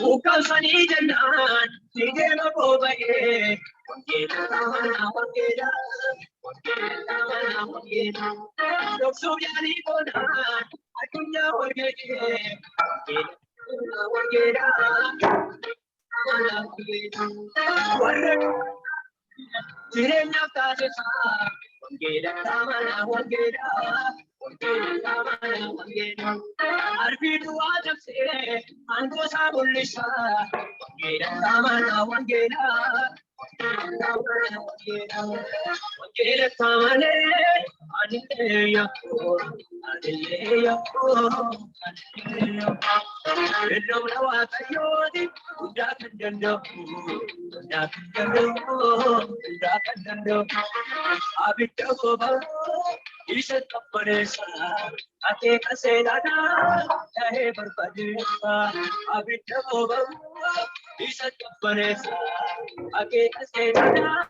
Bukan sani jangan, tidak mau bayar. Kita mana kita, kita mana kita. Dok subyani konan, akunya kita. Kita mana kita. Jirenya kasih kita mana kita. Kita mana kita. Arfi dua jam se, angko sabulisa. Kita mana kita. Kita tamane, anileya, anileya, anileya. Belum lewat ayodi, udah kendendo, udah kendendo, udah kendendo. Abis itu baru bisa terpaksa, ate kasedana, jahe berpadisa. Abis itu baru bisa terpaksa, ate kasedana.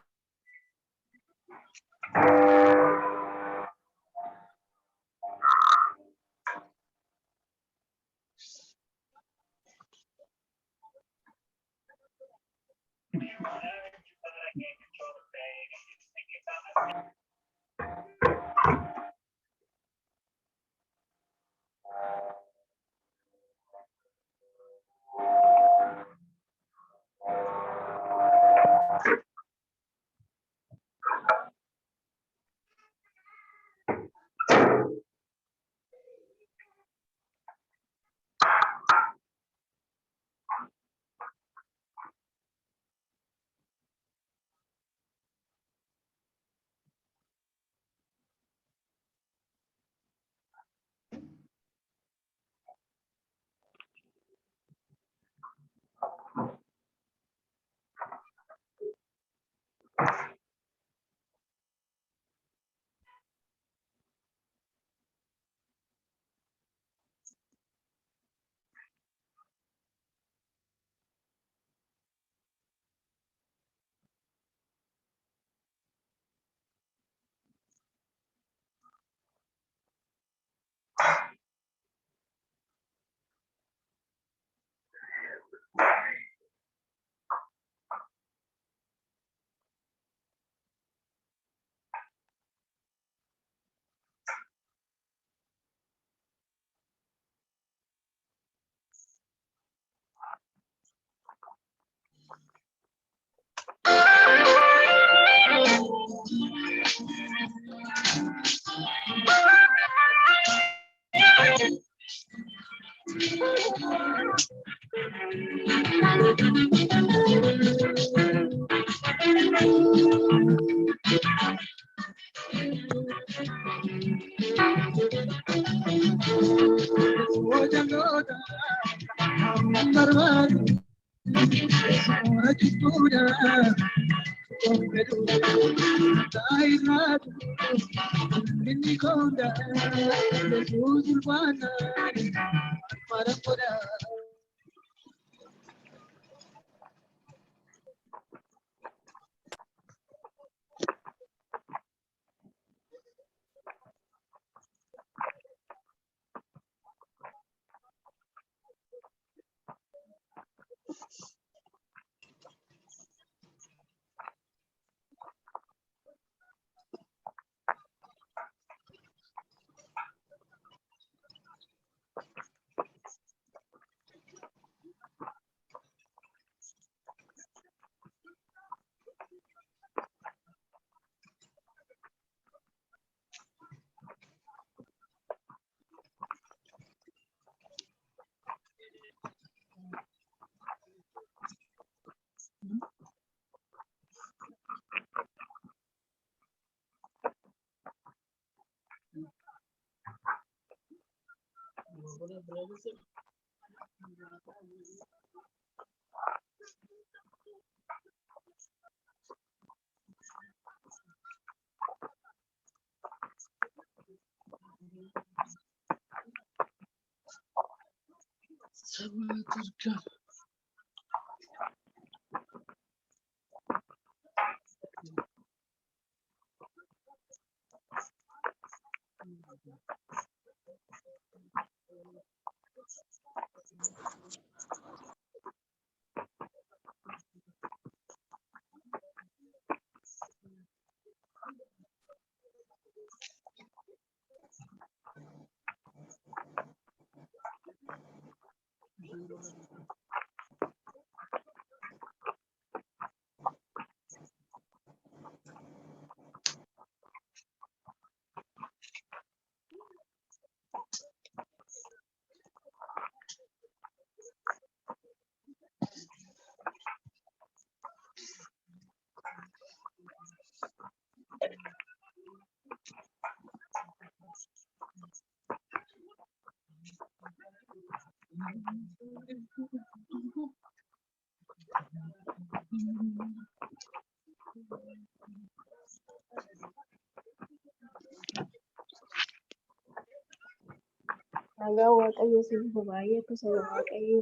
Nagaa Waaqayyo siif baay'eetu saba Waaqayyo.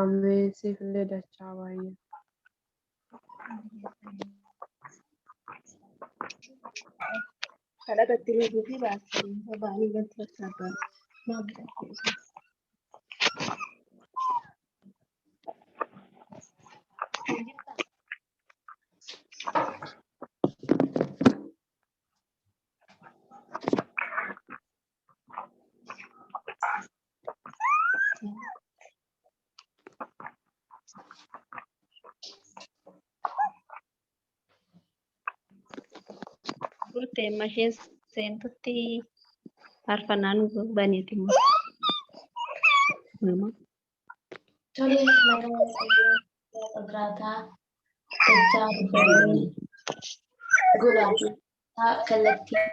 Ameen siif illee dachaa baay'ee. Kadhatatti lubbuu fi baasii baanii galti fakkaatan maal godhateessa. Guuteen masheen seentutti faarfannaan baniiti immoo. Tole nagaa Waaqayyoo biraataa dachaa dubbanii gulaatii kallattii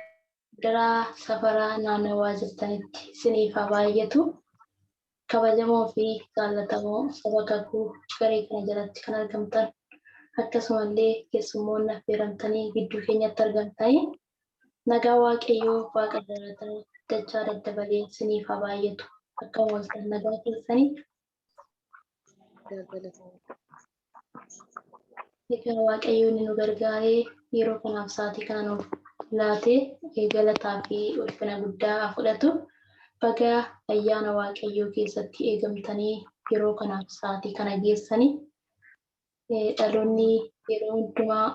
daraa safaraa naannawaa jirtanitti isiniif haa baay'atu. Kabajamoo fi jaallatamoo saba kakuu garee kana jalatti kan argamtan akkasumallee keessummoonni affeeramtanii gidduu keenyatti argamtanii nagaa Waaqayyoo waaqa jalataa dachaa daddabalee isiniif haa baay'atu. Akka mooltan nagaa keessanii. Egaa Waaqayyoon nu gargaaree yeroo kanaaf sa'aatii kana nuuf laatee galataa fi ulfina guddaa fudhatu. Baga ayyaana Waaqayyoo keessatti eegamtanii yeroo kanaaf sa'aatii kana geessanii dhaloonni yeroo hundumaa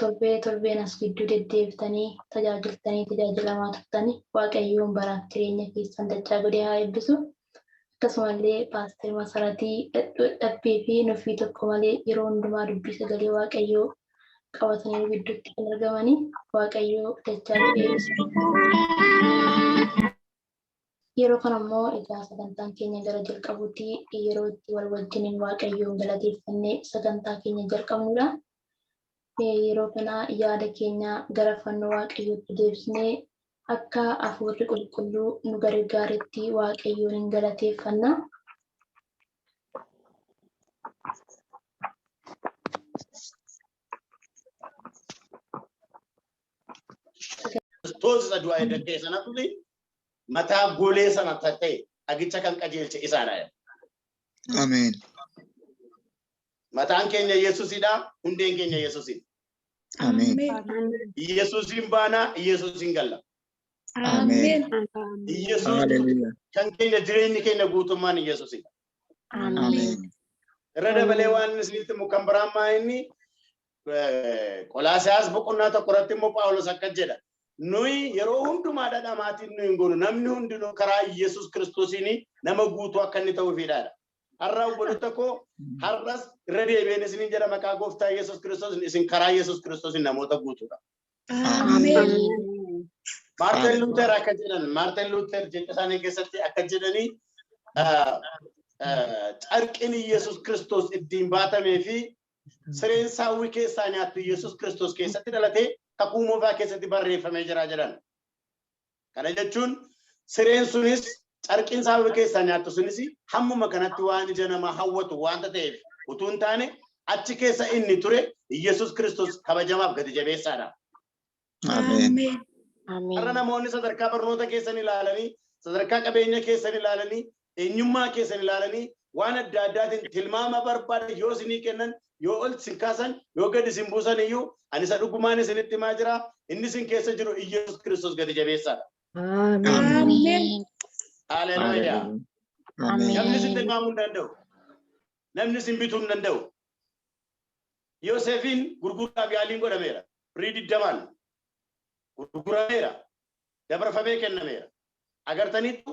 torbeen as gidduu deddeebitanii tajaajilamaa turtanii Waaqayyoon baraaf jireenya keessan dachaa godhee haa eebbisu. Akkasumallee paaster Masaratii dhabbii fi nuffii tokko malee yeroo hundumaa dubbii sagalee Waaqayyoo qabatanii gidduutti kan argamanii Waaqayyoo dachaa godhee eebbisu. Yeroo kana immoo egaa sagantaan keenya gara jalqabuutti yeroo itti wal wajjiniin Waaqayyoon galateeffannee sagantaa keenya jalqabnudha. Yeroo kana yaada keenya gara fannoo Waaqayyootti deebisnee akka hafuurri qulqulluu nu gargaaretti Waaqayyoon hin galateeffanna. Toosa du'a edda sana tuli mataa golee sana ta'e agicha kan qajeelche isaadha. Ameen. Mataan keenya Yesuusidha, hundeen keenya Yesuusidha. Ameen. Yesuusin baana, Yesuusin galla. Ameen. Yesuus kan keenya jireenyi keenya guutummaan Yesuusidha. Ameen. Irra dabalee waan isinitti mukan biraamaa inni Qolaasiyaas boqonnaa tokko irratti immoo Phaawulos akka jedha. Nuyi yeroo hundumaa dhadhamaatiin nuyi hin goonu namni hundinuu karaa Yesuus Kiristoosiin nama guutuu akka inni ta'uufidha. Har'a obboloota koo har'as irra deebi'een isiniin jedha maqaa gooftaa Yesuus Kiristoos isin karaa Yesuus Kiristoosiin namoota guutuudha. Ameen. Maartin Luuter akka jedhan Maartin Luuter jecha isaanii keessatti akka jedhanii carqiin Yesuus Kiristoos ittiin baatamee fi sireen saawwi keessaa nyaattu Yesuus Kiristoos keessatti dhalatee kakuu moofaa keessatti barreeffamee jira jedhan. Kana jechuun sireen sunis carqiin saawwi keessaa nyaattu sunis hammuma kanatti waan ija namaa hawwatu waanta ta'eef utuu hin taane achi keessa inni ture Yesus Kristos kabajamaaf gadi jabeessaadha. Ameen. Har'a namoonni sadarkaa barnoota keessan ilaalanii, sadarkaa qabeenya keessan ilaalanii, eenyummaa keessan ilaalanii waan adda addaatiin tilmaama barbaadan yoo isinii kennan, yoo ol isin kaasan, yoo gadi isin buusan iyyuu ani isa dhugumaan isinitti himaa jira. Inni isin keessa jiru Yesus Kristos gadi jabeessaadha. Ameen. Haleluuyaa. Namni isin tilmaamuu hin danda'u. Namni isin bituu hin danda'u. Yoosefin gurguraaf yaaliin godhameera. Firii 20 gurgurameera. Dabarfamee kennameera. Agartaniitu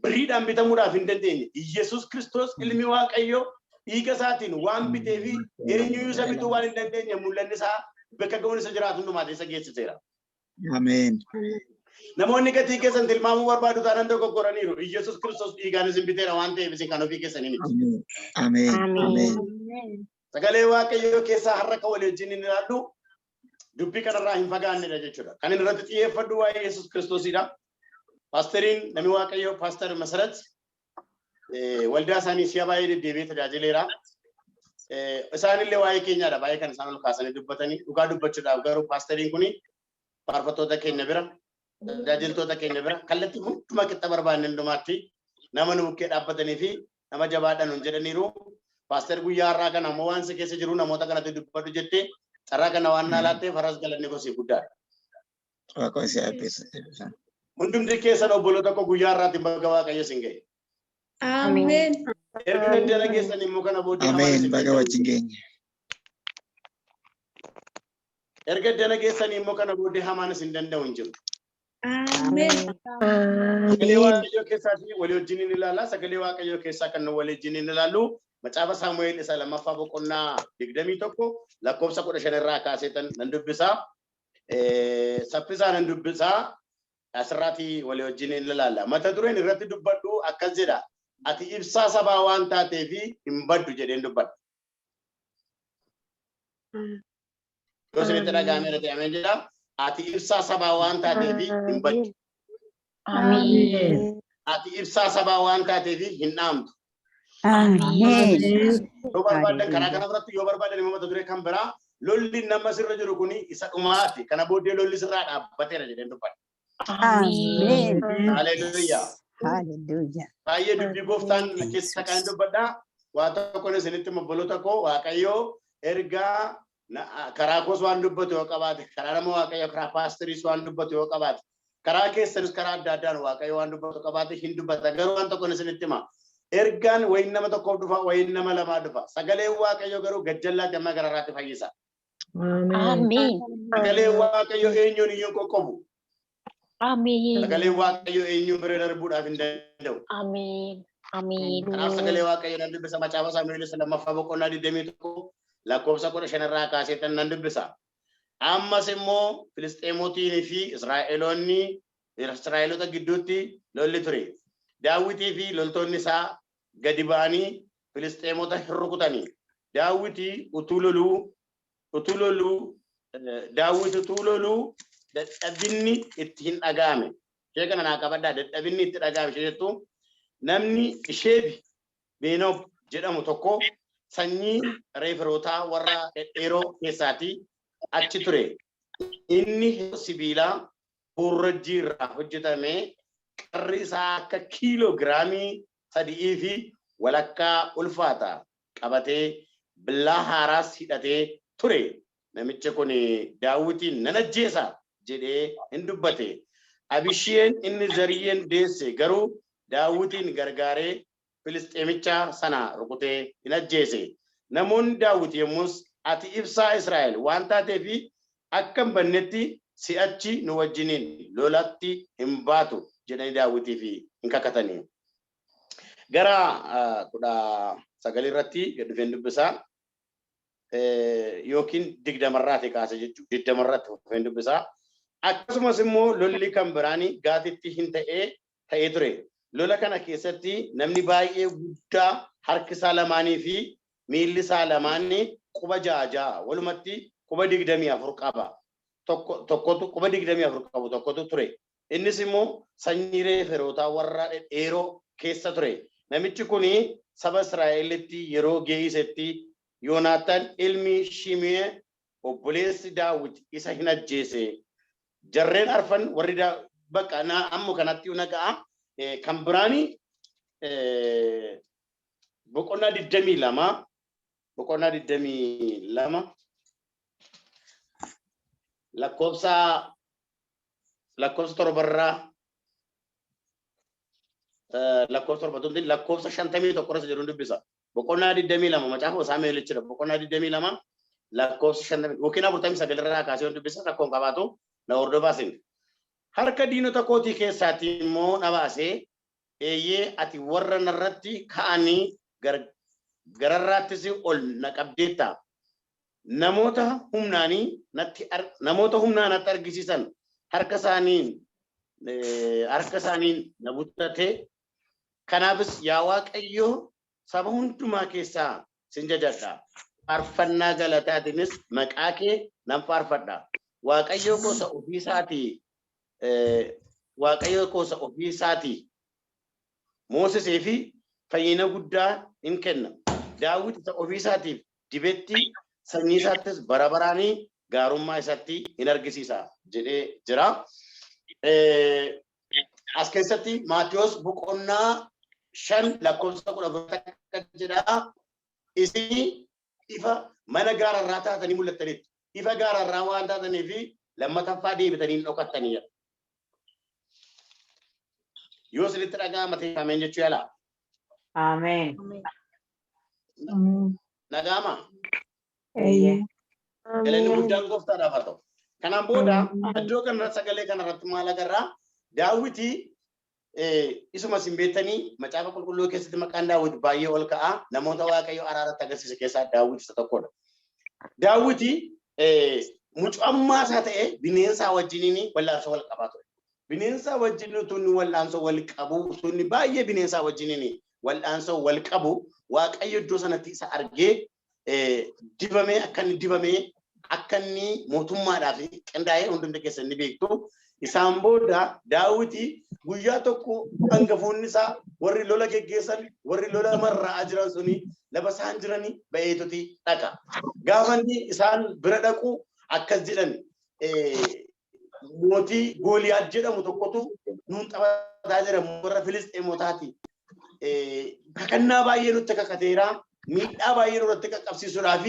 biriidhaan bitamuudhaaf hin dandeenye. Yesus Kristos ilmi Waaqayyoo dhiiga isaatiin waan bitee fi eenyuyyuu isa bituu waan hin dandeenye mul'anni isaa bakka ga'uun isa jiraatu hundumaa isa geessiseera. Ameen. Namoonni gatii keessan tilmaamuu barbaadu taanaan dogoggoraniiru. Yesus Kristos dhiigaan isin biteera waan ta'eef isin kan ofii keessanii miti. Ameen. Ameen. Sagalee Waaqayyoo keessaa har'a kan walii wajjin hin ilaallu dubbii kanarraa hin fagaannedha jechuudha. Kan inni irratti xiyyeeffadhu waa'ee Yesus Kiristoosidha. Paasteriin namni Waaqayyoo Paaster Masarat waldaa isaanii si'a baay'ee deddeebi'ee tajaajileera. Isaanillee waa'ee keenyaadha baay'ee kan isaan ol kaasanii dubbatanii dhugaa dubbachuudhaaf garuu paasteriin kuni faarfattoota keenya bira tajaajiltoota keenya bira kallattii hundumaa qixxa barbaanne hundumaatti nama nu bukkee dhaabbatanii fi nama jabaadhaan hin jedhaniiru. Paaster guyyaa har'aa kana ammoo waan si keessa jiru namoota kanatti dubbadhu jettee carraa kana waan naa laattee faras galanni kosii guddaadha. Waaqayyo si eebbisa. Hundumti keessan obboloota tokko guyyaa har'aatti baga Waaqayyo isin ga'e. Ameen. Erga daldala keessan immoo kana booddee Ameen. Baga wajjin geenye. Erga daldala keessan immoo kana booddee hamaan isin danda'u hin jiru. Ameen. Sagalee Waaqayyoo keessaatii walii wajjin hin ilaalla. Sagalee Waaqayyoo keessaa kan nu walii wajjin hin ilaallu. Macaafa Saamu'eel isa lammaffaa boqonnaa 21 lakkoofsa 15 irraa kaaseetan nan dubbisaa. Saffisaa nan dubbisaa. Asirratti walii wajjin hin ilaalla. Mata dureen irratti dubbadhu akkas jedha. Ati ibsaa sabaa waan taateef hin baddu jedheen dubbadha. Yoo isinitti dhaga'ame irratti ameen jedha. Ati ibsaa sabaa waan taateef hin baddu. Ameen. Ati ibsaa sabaa waan taateef hin dhaamtu. Ameen. Yoo barbaadan karaa kana biratti yoo barbaadan immoo mata duree kan biraa lolli nama sirra jiru kuni isa dhumaati. Kana booddee lolli sirraa dhaabbateera jedheen dubbadha. Ameen. Haleluuyaa. Hallelujah. Baay'ee dubbii gooftaan keessa kan dubbadha. Waa tokkoon isinitti obboloota koo Waaqayyoo ergaa karaa koos waan dubbatu yoo qabaate, karaa nama Waaqayyoo karaa paasteriis waan dubbatu yoo qabaate, karaa keessanis karaa adda addaan Waaqayyoo waan dubbatu qabaate hin dubbata. Garuu waan tokkoon isinitti hima. Ergaan wayin nama tokkoof dhufa, wayin nama lamaa dhufa. Sagaleen Waaqayyoo garuu gajjallaatti amma gararraatti fayyisa. Ameen. Sagaleen Waaqayyoo eenyuun iyyuu qoqqobu. Ameen. Sagaleen Waaqayyoo eenyuun bira darbuudhaaf hin danda'u. Ameen. Ameen. Kanaaf sagalee Waaqayyoo nan dubbisa. Macaafa Saamu'eel isa lammaffaa boqonnaa 21 lakkoofsa 15 irraa kaaseetan nan dubbisa. Ammas immoo Filisxeemotii fi Israa'eloota gidduutti lolli ture. Daawitii fi loltoonni isaa gadi ba'anii Filisxeemota hin rukutanii. Daawit utuu loluu dadhabinni itti hin dhaga'ame. Ishee kana naa qabadhaa dadhabinni itti dhaga'ame ishee jettu namni Isheebi Benoob jedhamu tokko sanyii reeferootaa warra dhedheeroo keessaatii achi ture. Inni sibiilaa burrajjii irraa hojjetame qarri isaa akka kiiloo giraamii 3 fi walakkaa ulfaata qabatee billaa haaraas hidhatee ture. Namichi kun Daawitiin nan ajjeesa jedhee hin dubbate. Abisheen inni Zariyyeen deesse garuu Daawitiin gargaaree Filisxeemicha sana rukutee hin ajjeese. Namoonni Daawit yommus ati ibsaa Israa'el waan taateef akka hin bannetti si'achi nu wajjiniin lolatti hin baatu jedhanii Daawitii fi hin kakatanii. Gara 19 irratti gad dhufeen dubbisaa. Yookiin 20 irraati kaase jechuudha. 20 irratti dhufeen dubbisaa. Akkasumas immoo lolli kan biraanii Gaatitti hin ta'ee ture. Lola kana keessatti namni baay'ee guddaa harki isaa lamaanii fi miilli isaa lamaanii quba 6 walumatti quba 24 qaba. Tokkotu quba 24 qabu tokkotu ture. Innis immoo sanyii reeferootaa warra dhedheeroo keessa ture. Namichi kuni saba Israa'elitti yeroo geessetti Yoonaataan ilmi Shimee obboleessi Daawit isa hin ajjeese. Jarreen arfan warri bakka ammoo kanatti nagaa kan biraanii boqonnaa 22 lakkoofsa torbarraa lakkoofsa 51 irratti jedhu dubbisa. Boqonnaa 22 macaafa Saamu'eel jechuudha. Boqonnaa 22 lakkoofsa 50 yookiin 49 irraa kaasee dubbisa rakkoon qabaatu na hordofaasin. Harka diinota kootii keessaatii immoo na baasee eeyyee ati warra narratti ka'anii gararraattis ol na qabdeetta. Namoota humnaan natti argisiisan harka isaaniin na buttate. Kanaafis yaa Waaqayyo saba hundumaa keessaa sin jajadha. Faarfannaa galataatiinis maqaa kee nan faarfadha. Waaqayyo gosa ofii isaatii Moosesee fi fayyina guddaa hin kenna. Daawit isa ofii isaatiif dibetti sanyii isaattis bara baraanii gaarummaa isaatti hin argisiisa jedhee jira. As keessatti Maatiyos boqonnaa 5 lakkoofsa 14 jedha. Isin ifa mana gaararraa taatanii mul'attaniitu. Ifa gaararraa waan taatanii fi lammataffaa deebitanii hin dhokattanii. Yoo isinitti dhaga'ama ta'e ameen jechuu yaala. Ameen. Dhaga'ama. Eeyyee. Galanni guddaan gooftaadhaaf haa ta'u. Kanaan booda iddoo kanarratti sagalee kanarratti maal agarraa? Daawiti isuma isin beektanii macaafa qulqulluu keessatti maqaan Daawit baay'ee ol ka'a. Namoota Waaqayyo araaratti agarsiise keessaa Daawit isa tokkodha. Daawiti mucammaa isaa ta'ee bineensaa wajjiniin wal'aansoo wal qabaa ture. Bineensaa wajjin tunni wal'aansoo wal qabu tunni baay'ee bineensaa wajjiniin wal'aansoo wal qabu Waaqayyo iddoo sanatti isa argee dibamee akka inni mootummaadhaaf qindaa'ee hundumti keessa inni beektu. Isaan booda Daawiti guyyaa tokko hangafoonni isaa warri lola geggeessan warri lola marraa jiran suni lafa isaan jiranii ba'eetoti dhaqa. Gaafa isaan bira dhaqu akkas jedhan mootii Gooliyaad jedhamu tokkotu nuun taphataa jira warra Filisxeemotaati. Kakannaa baay'ee nutti kakateera miidhaa baay'ee nurratti qaqqabsiisuudhaaf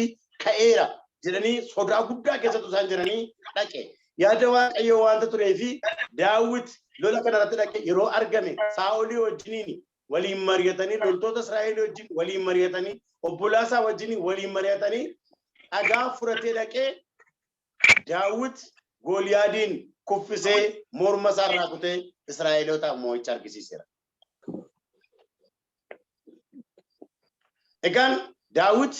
ka'eera jedhanii sodaa guddaa keessatti isaan jiranii dhaqe. Yaada Waaqayyoo waanta turee fi Daawit lola kanarratti dhaqe yeroo argame Saa'olii wajjiniin waliin mari'atanii loltoota Israa'el wajjin waliin mari'atanii obbolaasaa wajjiniin waliin mari'atanii dhagaa fudhatee dhaqee Daawit Gooliyaadiin kuffisee morma isaarraa kutee Israa'elootaaf moo'icha argisiiseera. Egaan Daawit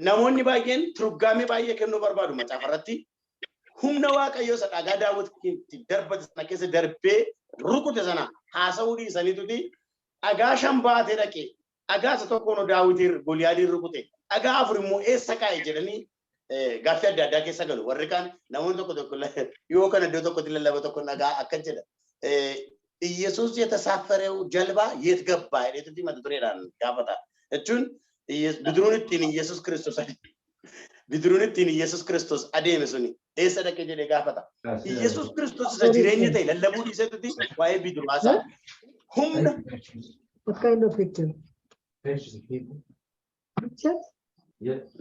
namoonni baay'een turgaamee baay'ee kennuu barbaadu macaafa irratti. Humna Waaqayyoo isa dhagaa Daawit darbate sana keessa darbee rukute sana haasa'uu dhiisaniituti dhagaa 5 baatee dhaqe. Dhagaa isa tokkoon Daawit Gooliyaadiin rukute. Dhagaa 4 immoo eessa kaa'e jedhanii gaaffii adda addaa keessa galu. Warri kaan namoonni tokko yoo kana iddoo tokkotti lallaba tokko dhagaa akka jedha. Iyesuus የተሳፈረው ጀልባ የት ገባ jedheetti mata tureedhaan gaafata. Jechuun bidiruun ittiin Iyesuus Kiristoos adeeme suni eessa dhaqe jedhee gaafata. Iyesuus Kiristoos isa jireenya ta'e lallabuu dhiisetti waa'ee bidiruu haasa'a. Humna. What kind of picture?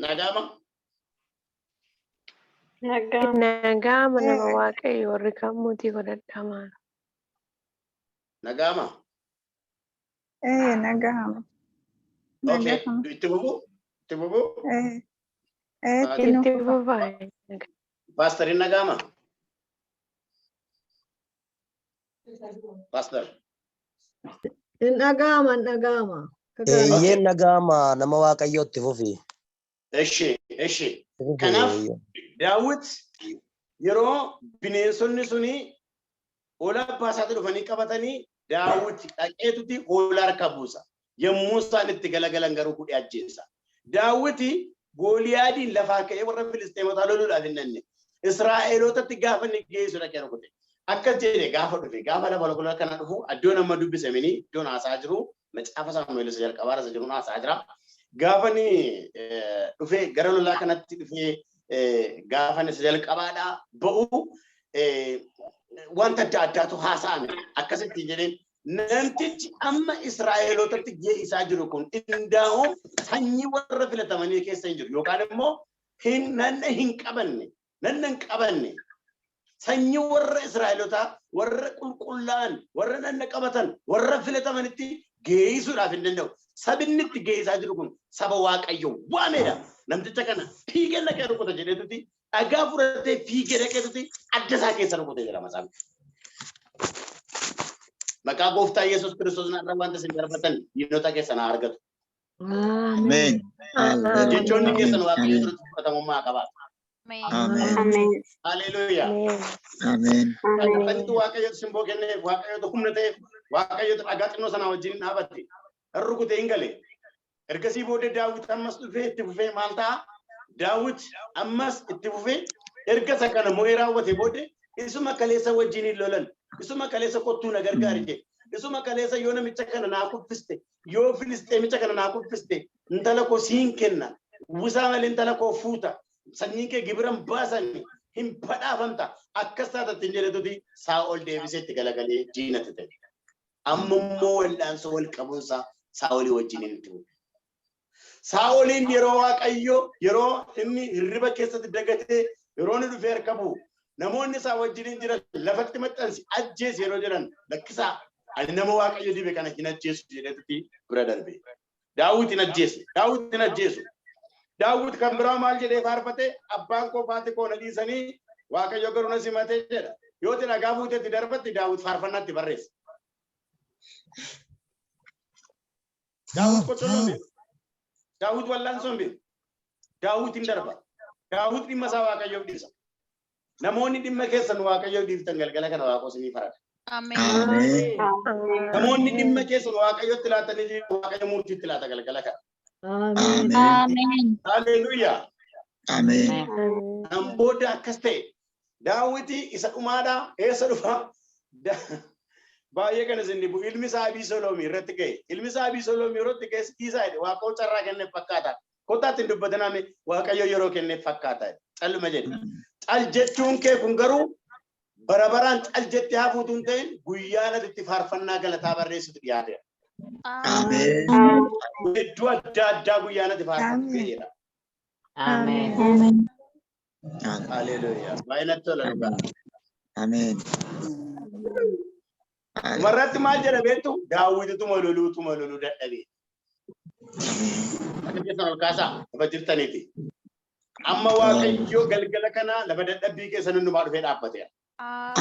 Nagaama. Nagaama nama Waaqayyo warri kaan mootii godhadhamaa. Nagaama. Nagaama. Okay. Itti bubu. Itti bubaa. Paasterin nagaama. Paaster. Nagaama. Eeyyeen nagaama nama Waaqayyootti fufi. Eshi. Kanaaf Daawit yeroo bineensonni suni hoolaa abbaa isaatti dhufanii qabatanii Daawit dhaqeetuti hoolaa harka buusa. Yommuu isaan itti galagalan garuu kudhe ajjeessa. Daawit Gooliyaadiin lafaa ka'ee warra Filisxeemotaa loluudhaaf hin danne. Israa'elootatti gaafa inni geessu dhaqee rukute. Akkas jedhee gaafa dhufe gaafa lafa lola kana dhufu iddoon amma dubbisamanii iddoon haasaa jiru macaafa Saamu'eel isa jalqabaa irra jiru haasaa jira. Gaafani dhufee gara lolaa kanatti dhufee gaafani jalqabaadhaa ba'u wanta adda addaatu haasa'ame akkasitti jedheen namtichi amma Israa'elootatti geessaa jiru kun indaa'uun sanyii warra filatamanii keessa hin jiru yookaan immoo nanna hin qabanne sanyii warra Israa'elootaa warra qulqullaa'an warra nanna qabatan warra filatamanitti geessuudhaaf hin danda'u. Sabinni itti geessaa jiru kun saba Waaqayyo waameedha. Namticha kana fiigee dhaqee rukute jedheetuti dhagaa fudhatee fiigee dhaqeetuti adda isaa keessa rukute jedhama sabni. Maqaa gooftaa Yesuus Kiristoos irraa wanta isin darbatan diinota keessan haa argatu. Ameen. Jechoonni keessan Waaqayyo duratti fudhatamummaa qabaatu. Ameen. Haleluuyaa. Ameen. Kanatti Waaqayyo simboo kenneef Waaqayyo humna ta'eef Waaqayyo dhagaa xinnoo sanaa wajjin dhaabatte. Rukutee hin galee. Ergasii booda Daawit ammas dhufee itti fufee maal ta'a? Daawit ammas itti fufee erga isa kana mo'ee raawwate booda isuma kaleessa wajjin hin lolan. Isuma kaleessa kottuu na gargaari jedhe. Isuma kaleessa yoo namicha kana naa kuffiste yoo Filisxeemicha kana naa kuffiste intala koo siin kenna. Uwwisaa malee intala koo fuuta. Sanyiin kee gibiran baasanii hin badhaafamta. Akkas taatatti hin jedhetuti Saa'ol deebisee itti galagalee diinatti ta'e. Ammammoo wal'aansoo wal qabuunsaa Saa'olii wajjin hin ta'u. Saa'oliin yeroo Waaqayyo yeroo inni hirriba keessatti dagatee yeroo inni dhufee harka bu'u namoonni isaa wajjin jiran lafatti maxxansi ajjeesi yeroo jedhan lakkisaa ani nama Waaqayyo dibe kana hin ajjeesu jedhetutti bira darbe. Daawit hin ajjeesu. Daawit hin ajjeesu. Daawit kan biraa maal jedhee faarfate abbaan koo faati koo na dhiisanii Waaqayyo garuu na simatee jedha. Yoo ti dhagaa fuutetti darbatti Daawit faarfannaatti barreessa. Daawit qocolloon beeku. Daawit wal'aansoon beeku. Daawit hin darba. Daawit dhimma isaa Waaqayyoof dhiisa. Namoonni dhimma keessan Waaqayyoof dhiiftan galgala kana Waaqoo isinii farada. Ameen. Namoonni dhimma keessan Waaqayyootti laatanii Waaqayyo murtiitti laata galgala kana. Ameen. Haleluuyaa. Ameen. Kan booda akkas ta'e Daawit isa dhumaadhaa eessa dhufa? Baay'ee kan isin dhibu ilmi isaa Abiisoloomii irratti ga'e. Ilmi isaa Abiisoloomii irratti ga'e dhiisaa jedhe Waaqayyo carraa kenneef fakkaata. Kottaatti hin dubbataname Waaqayyo yeroo kenneef fakkaata. Calluma jedhe. Cal jechuun kee kun garuu bara baraan cal jettee hafuutu hin ta'in guyyaa itti faarfannaa galataa barreessitu dhiyaateera. Ameen. Iddoo adda addaa guyyaa itti faarfatu jedha. Ameen. Haleluuyaa. Baay'ee natti tola dhugaa. Ameen. Marratti maal jedha beektu Daawituma loluu dadhabee. Akka keessan ol kaasaa lafa jirtaniiti. Amma Waaqayyo galgala kana lafa dadhabbii keessan hundumaa dhufee dhaabbateera.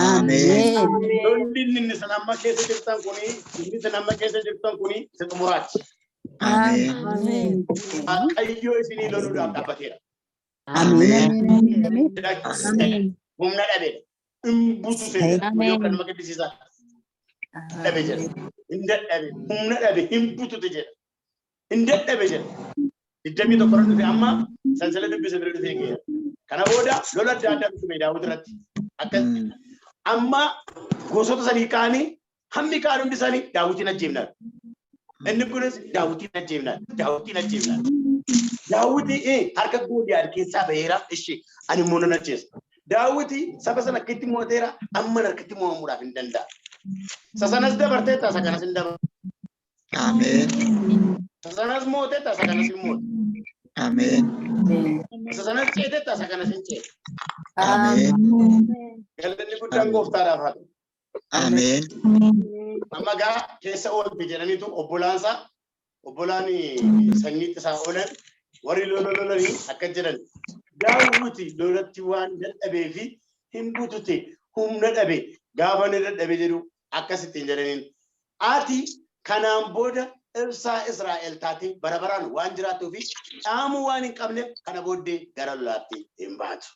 Ameen. Lolli inni san amma keessa jirtan kuni inni san amma keessa jirtan kuni isa xumuraati. Ameen. Waaqayyo isinii loluudhaaf dhaabbateera. Ameen. Humna dhabeedha. Imbutu ta'e yookaan nama gaddisiisaa. Dhabe jedha. Hin dadhabe. Humna dhabe hin butute jedha. Hin dadhabe jedha. 21 dhufe amma sansala dubbisa bira dhufee geera. Kana booda lola adda addaa dhufe Daawit irratti. Akkas amma gosoota sadii kaanii hammi kaan hundi isaanii Daawitiin ajjeefnaan. Inni kunis Daawitiin ajjeefnaan. Daawitiin ajjeefnaan. Daawiti harka Gooliyaad keessaa baheera. Ishee ani immoo nan ajjeesa. Daawiti saba sana akkatti mooteera amma harkatti moo'amuudhaaf hin danda'a. Sasanas dabartee taasa kanas hin dabartu. Ameen. Sasanas mootee taasa kanas hin mootu. Ameen. Sasanas ceetee taasa kanas hin ceetu. Ameen. Galanni guddaan gooftaadhaaf haa ta'u. Ameen. Amma gaa keessa oolti jedhaniitu obbolaan sanyiitti isaa oolan warri lolanii akka jedhan Daawiti lolatti waan dadhabee fi hin butute humna dhabe gaafa inni dadhabe jedhu akkasittiin jedhaniin ati kanaan booda ibsaa Israa'el taatee bara baraan waan jiraattuu fi dhaamuu waan hin qabneef kana booddee gara lolaatti hin baatu.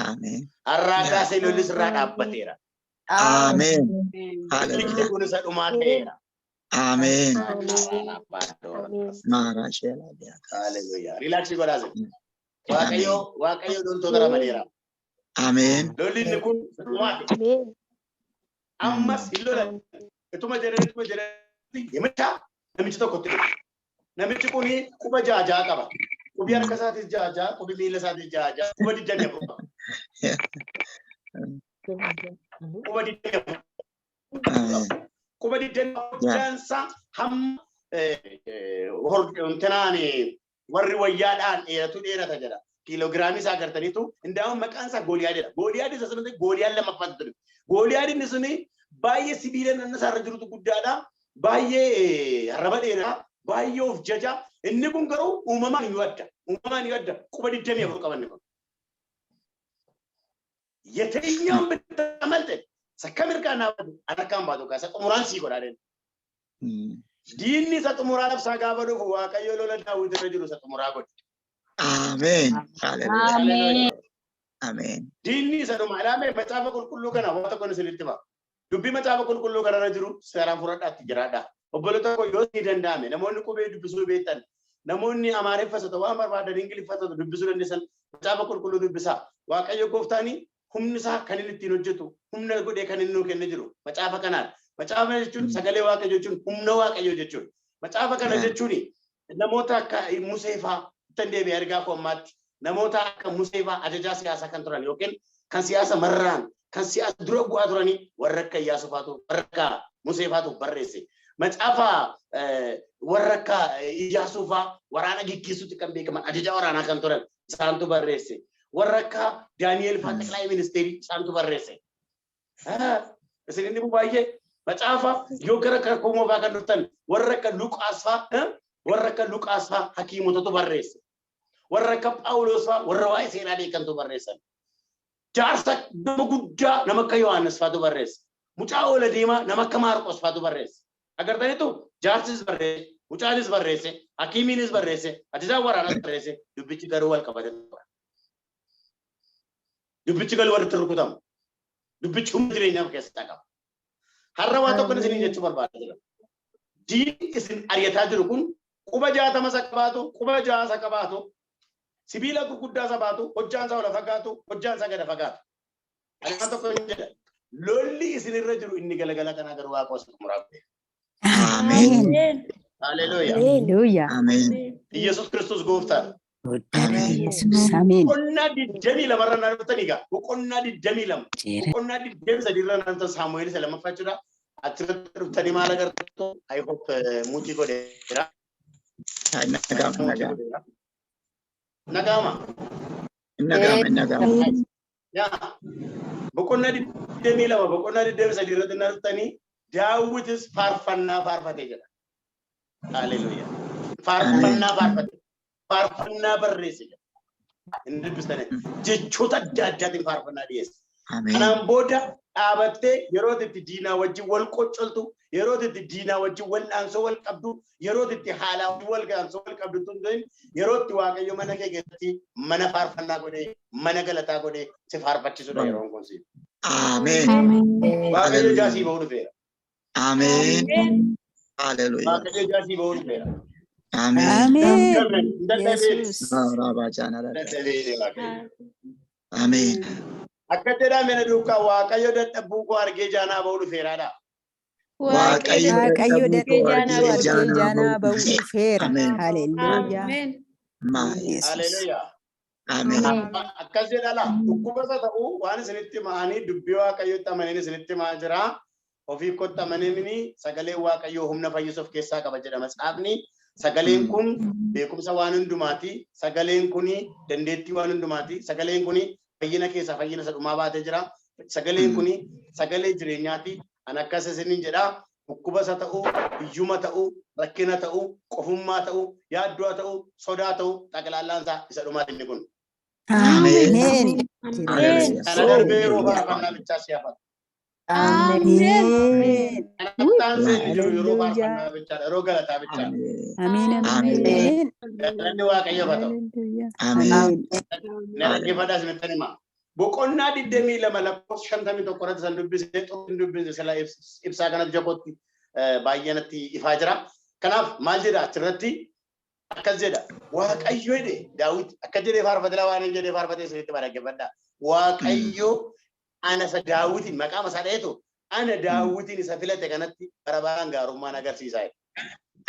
Ameen. Har'aa kaasee lolli sirraa dhaabbateera. Ameen. Haleluuyaa. Kun isa dhumaa ta'eera. Ameen. Haleluuyaa. Riilaaksii godhaase. Waaqayyo loltoota ramadeera. Ameen. Lolli inni kun dhumaati. Ammas hin lolan. Ituma jedhanii namicha tokkotti dhufe. Namichi kuni quba jaajaa qaba. Qubi harka isaatis jaajaa, qubi miila isaatis jaajaa, quba 24 qaba. Quba 24. Quba 24 jaansa hamma hordontanaani warri wayyaadhaan dheerata jedha. Kiloogiraamii isaa agartaniitu indaa'uun maqaan isaa Gooliyaadidha. Gooliyaad isa sanatti Gooliyaan lammaffaa ture. Gooliyaad inni suni baay'ee sibiila nanna isaarra jirutu guddaadha. Baay'ee arraba dheeraa, baay'ee of jaja. Inni kun garuu uumamaan yoo adda. Uumamaan yoo adda quba 24 qabanne kun. Yeteኛውን ብታመልጥ ሰከምርካና አናካም ባዶ ካሰ ቁሙራን ሲጎዳደን ዲኒ ሰጥሙራ ለብሳ ጋበዶ ዋቀዮ ለዳዊት ረጅሉ ሰጥሙራ ጎድ አሜን ሃሌሉያ አሜን ዲኒ ሰዱ ማላሜ መጻፈ ቁልቁሉ ከና ወጣ ኮን ስልትባ ዱቢ መጻፈ ቁልቁሉ ከና ረጅሉ ሰራን ፍረዳት ጅራዳ ኦቦለቶ ኮ ዮሲ ደንዳሜ ነሞን ቁቤ ዱብሱ ቤተን ነሞን አማሬ ፈሰተ ዋማር ባደ ድንግል ፈሰተ ዱብሱ ደንደሰን መጻፈ ቁልቁሉ ዱብሳ ዋቀዮ ጎፍታኒ humnisa kan inni ittiin hojjetu humna godhee kan inni nuu kenne jiru macaafa kanaan macaafa jechuun sagalee waaqayyo jechuun humna waaqayyo jechuun macaafa kana jechuun namoota akka Museefaa ittiin deebi'ee argaa koo ammaatti namoota akka Museefaa ajajaa siyaasaa kan turan yookiin kan siyaasa marraan kan siyaasa dura bu'aa turanii warra akka Iyyaasuufaatu warra akka Museefaatu barreesse macaafa warra akka Iyyaasuufaa waraana gaggeessuutti kan beekaman ajajaa waraanaa kan turan isaantu barreesse. Warraka Daniel Fatlai Ministry Santu Barrese. Isini bubaye macaafa yoo gara komo baakan dhuftan warraka Luqaas fa hakiimotatu barreesse. Warraka Phaawulos fa warra waa'ee seenaa beekantu barreessan. Jaarsa nama guddaa nama akka Yohaannis faatu barreesse. Mucaa oola deemaa nama akka Maarqos faatu barreesse. Agartaniitu jaarsis barreesse, mucaanis barreesse, hakiimiinis barreesse, ajajaan waraanas barreesse, dubbichi garuu wal qabate. Dubbichi galu warri turkutam. Dubbichi humna jireenyaaf keessaa qaba. Har'a waa tokko isin jechuu barbaada jira. Diin isin ariyataa jiru kun quba 60 qabaatu, quba 6 qabaatu, sibiila gurguddaa qabaatu, hojjaan isaa ol fagaatu, hojjaan isaa gad fagaatu. Ani waan tokko hin jedha. Lolli isin irra jiru inni galagala kana garuu waaqa osoo muraabde. Amen. Hallelujah. Amen. Yesus Kristus gooftaa. Amen. Qonna diddamii lamarra naannotaniga. Qonna diddamii lama. Qonna diddamii sadiirra naannota Saamu'eel isa lammaffaa jechuudha. Achirratti dhuftanii maal agartu? I hope muutii godheera. Nagaama. Yaa. Boqonnaa diddamii lama boqonnaa diddamii sadiirratti naannotanii Daawitis faarfannaa faarfatee jedha. Hallelujah. Faarfannaa faarfatee. Faarfannaa barreesse jedha. Inni dubbistane jechoota adda addaatiin faarfannaa dhiyeesse. Kanaan booda dhaabattee yeroo itti diinaa wajjin wal qoccoltu, yeroo itti diinaa wajjin wal dhaansoo wal qabdu, yeroo itti haalaa wal dhaansoo wal qabdu tun yeroo itti Waaqayyo mana kee keessatti mana faarfannaa godhee, mana galataa godhee si faarfachiisudha yeroon kun si. Amen. Waaqayyo jaasii ba'uu dhufeera. Amen. Hallelujah. Waaqayyo jaasii ba'uu dhufeera. Amen. Amen. Akka jedhaa mana duukaa Waaqayyo dadhabuu koo argee jaanaa ba'uu dhufeeraadha. Waaqayyo dadhabuu jaanaa ba'uu dhufeera. Hallelujah. Hallelujah. Amen. Akkas jedhala dhukkuba isa ta'uu waan isinitti ma'anii dubbii Waaqayyotti amananii isinitti ma'aa jira. Ofii kotti amananii sagalee Waaqayyoo humna fayyisuuf keessaa qaba jedha matsaafni. Sagaleen kun beekumsa waan hundumaati. Sagaleen kun dandeettii waan hundumaati. Sagaleen kun fayyina keessaa fayyina isa dhumaa baatee jira. Sagaleen kun sagalee jireenyaati. An akkas isiniin jedha. Dhukkuba isa ta'uu, hiyyuma ta'uu, rakkina ta'uu, qofummaa ta'uu, yaaddoo ta'uu, sodaa ta'uu, xaqilaallaan isaa isa dhumaati inni kun. Amen. Kana darbee yeroo faarfannaa bichaa siyaafata. Amen. Kanattaan seeni jiru yeroo faarfannaa bichaa yeroo galataa bichaa. Amen. Inni Waaqayyo bata. Amen. Dhaggeeffadhaa isinitti hima. Boqonnaa 22 lakkoofsa 51 irratti san dubbisee xumurri dubbisee sila ibsaa kanatti jabooti baay'ee natti ifaa jira. Kanaaf maal jedha achirratti akkas jedha. Waaqayyo jedhe Daawit akka jedhee faarfatee waan hin jedhee faarfatee isinitti dhaggeeffadhaa. Waaqayyo ana isa Daawitiin maqaa isaa dheetu ana Daawitiin isa filate kanatti bara baraan gaarummaan agarsiisaa.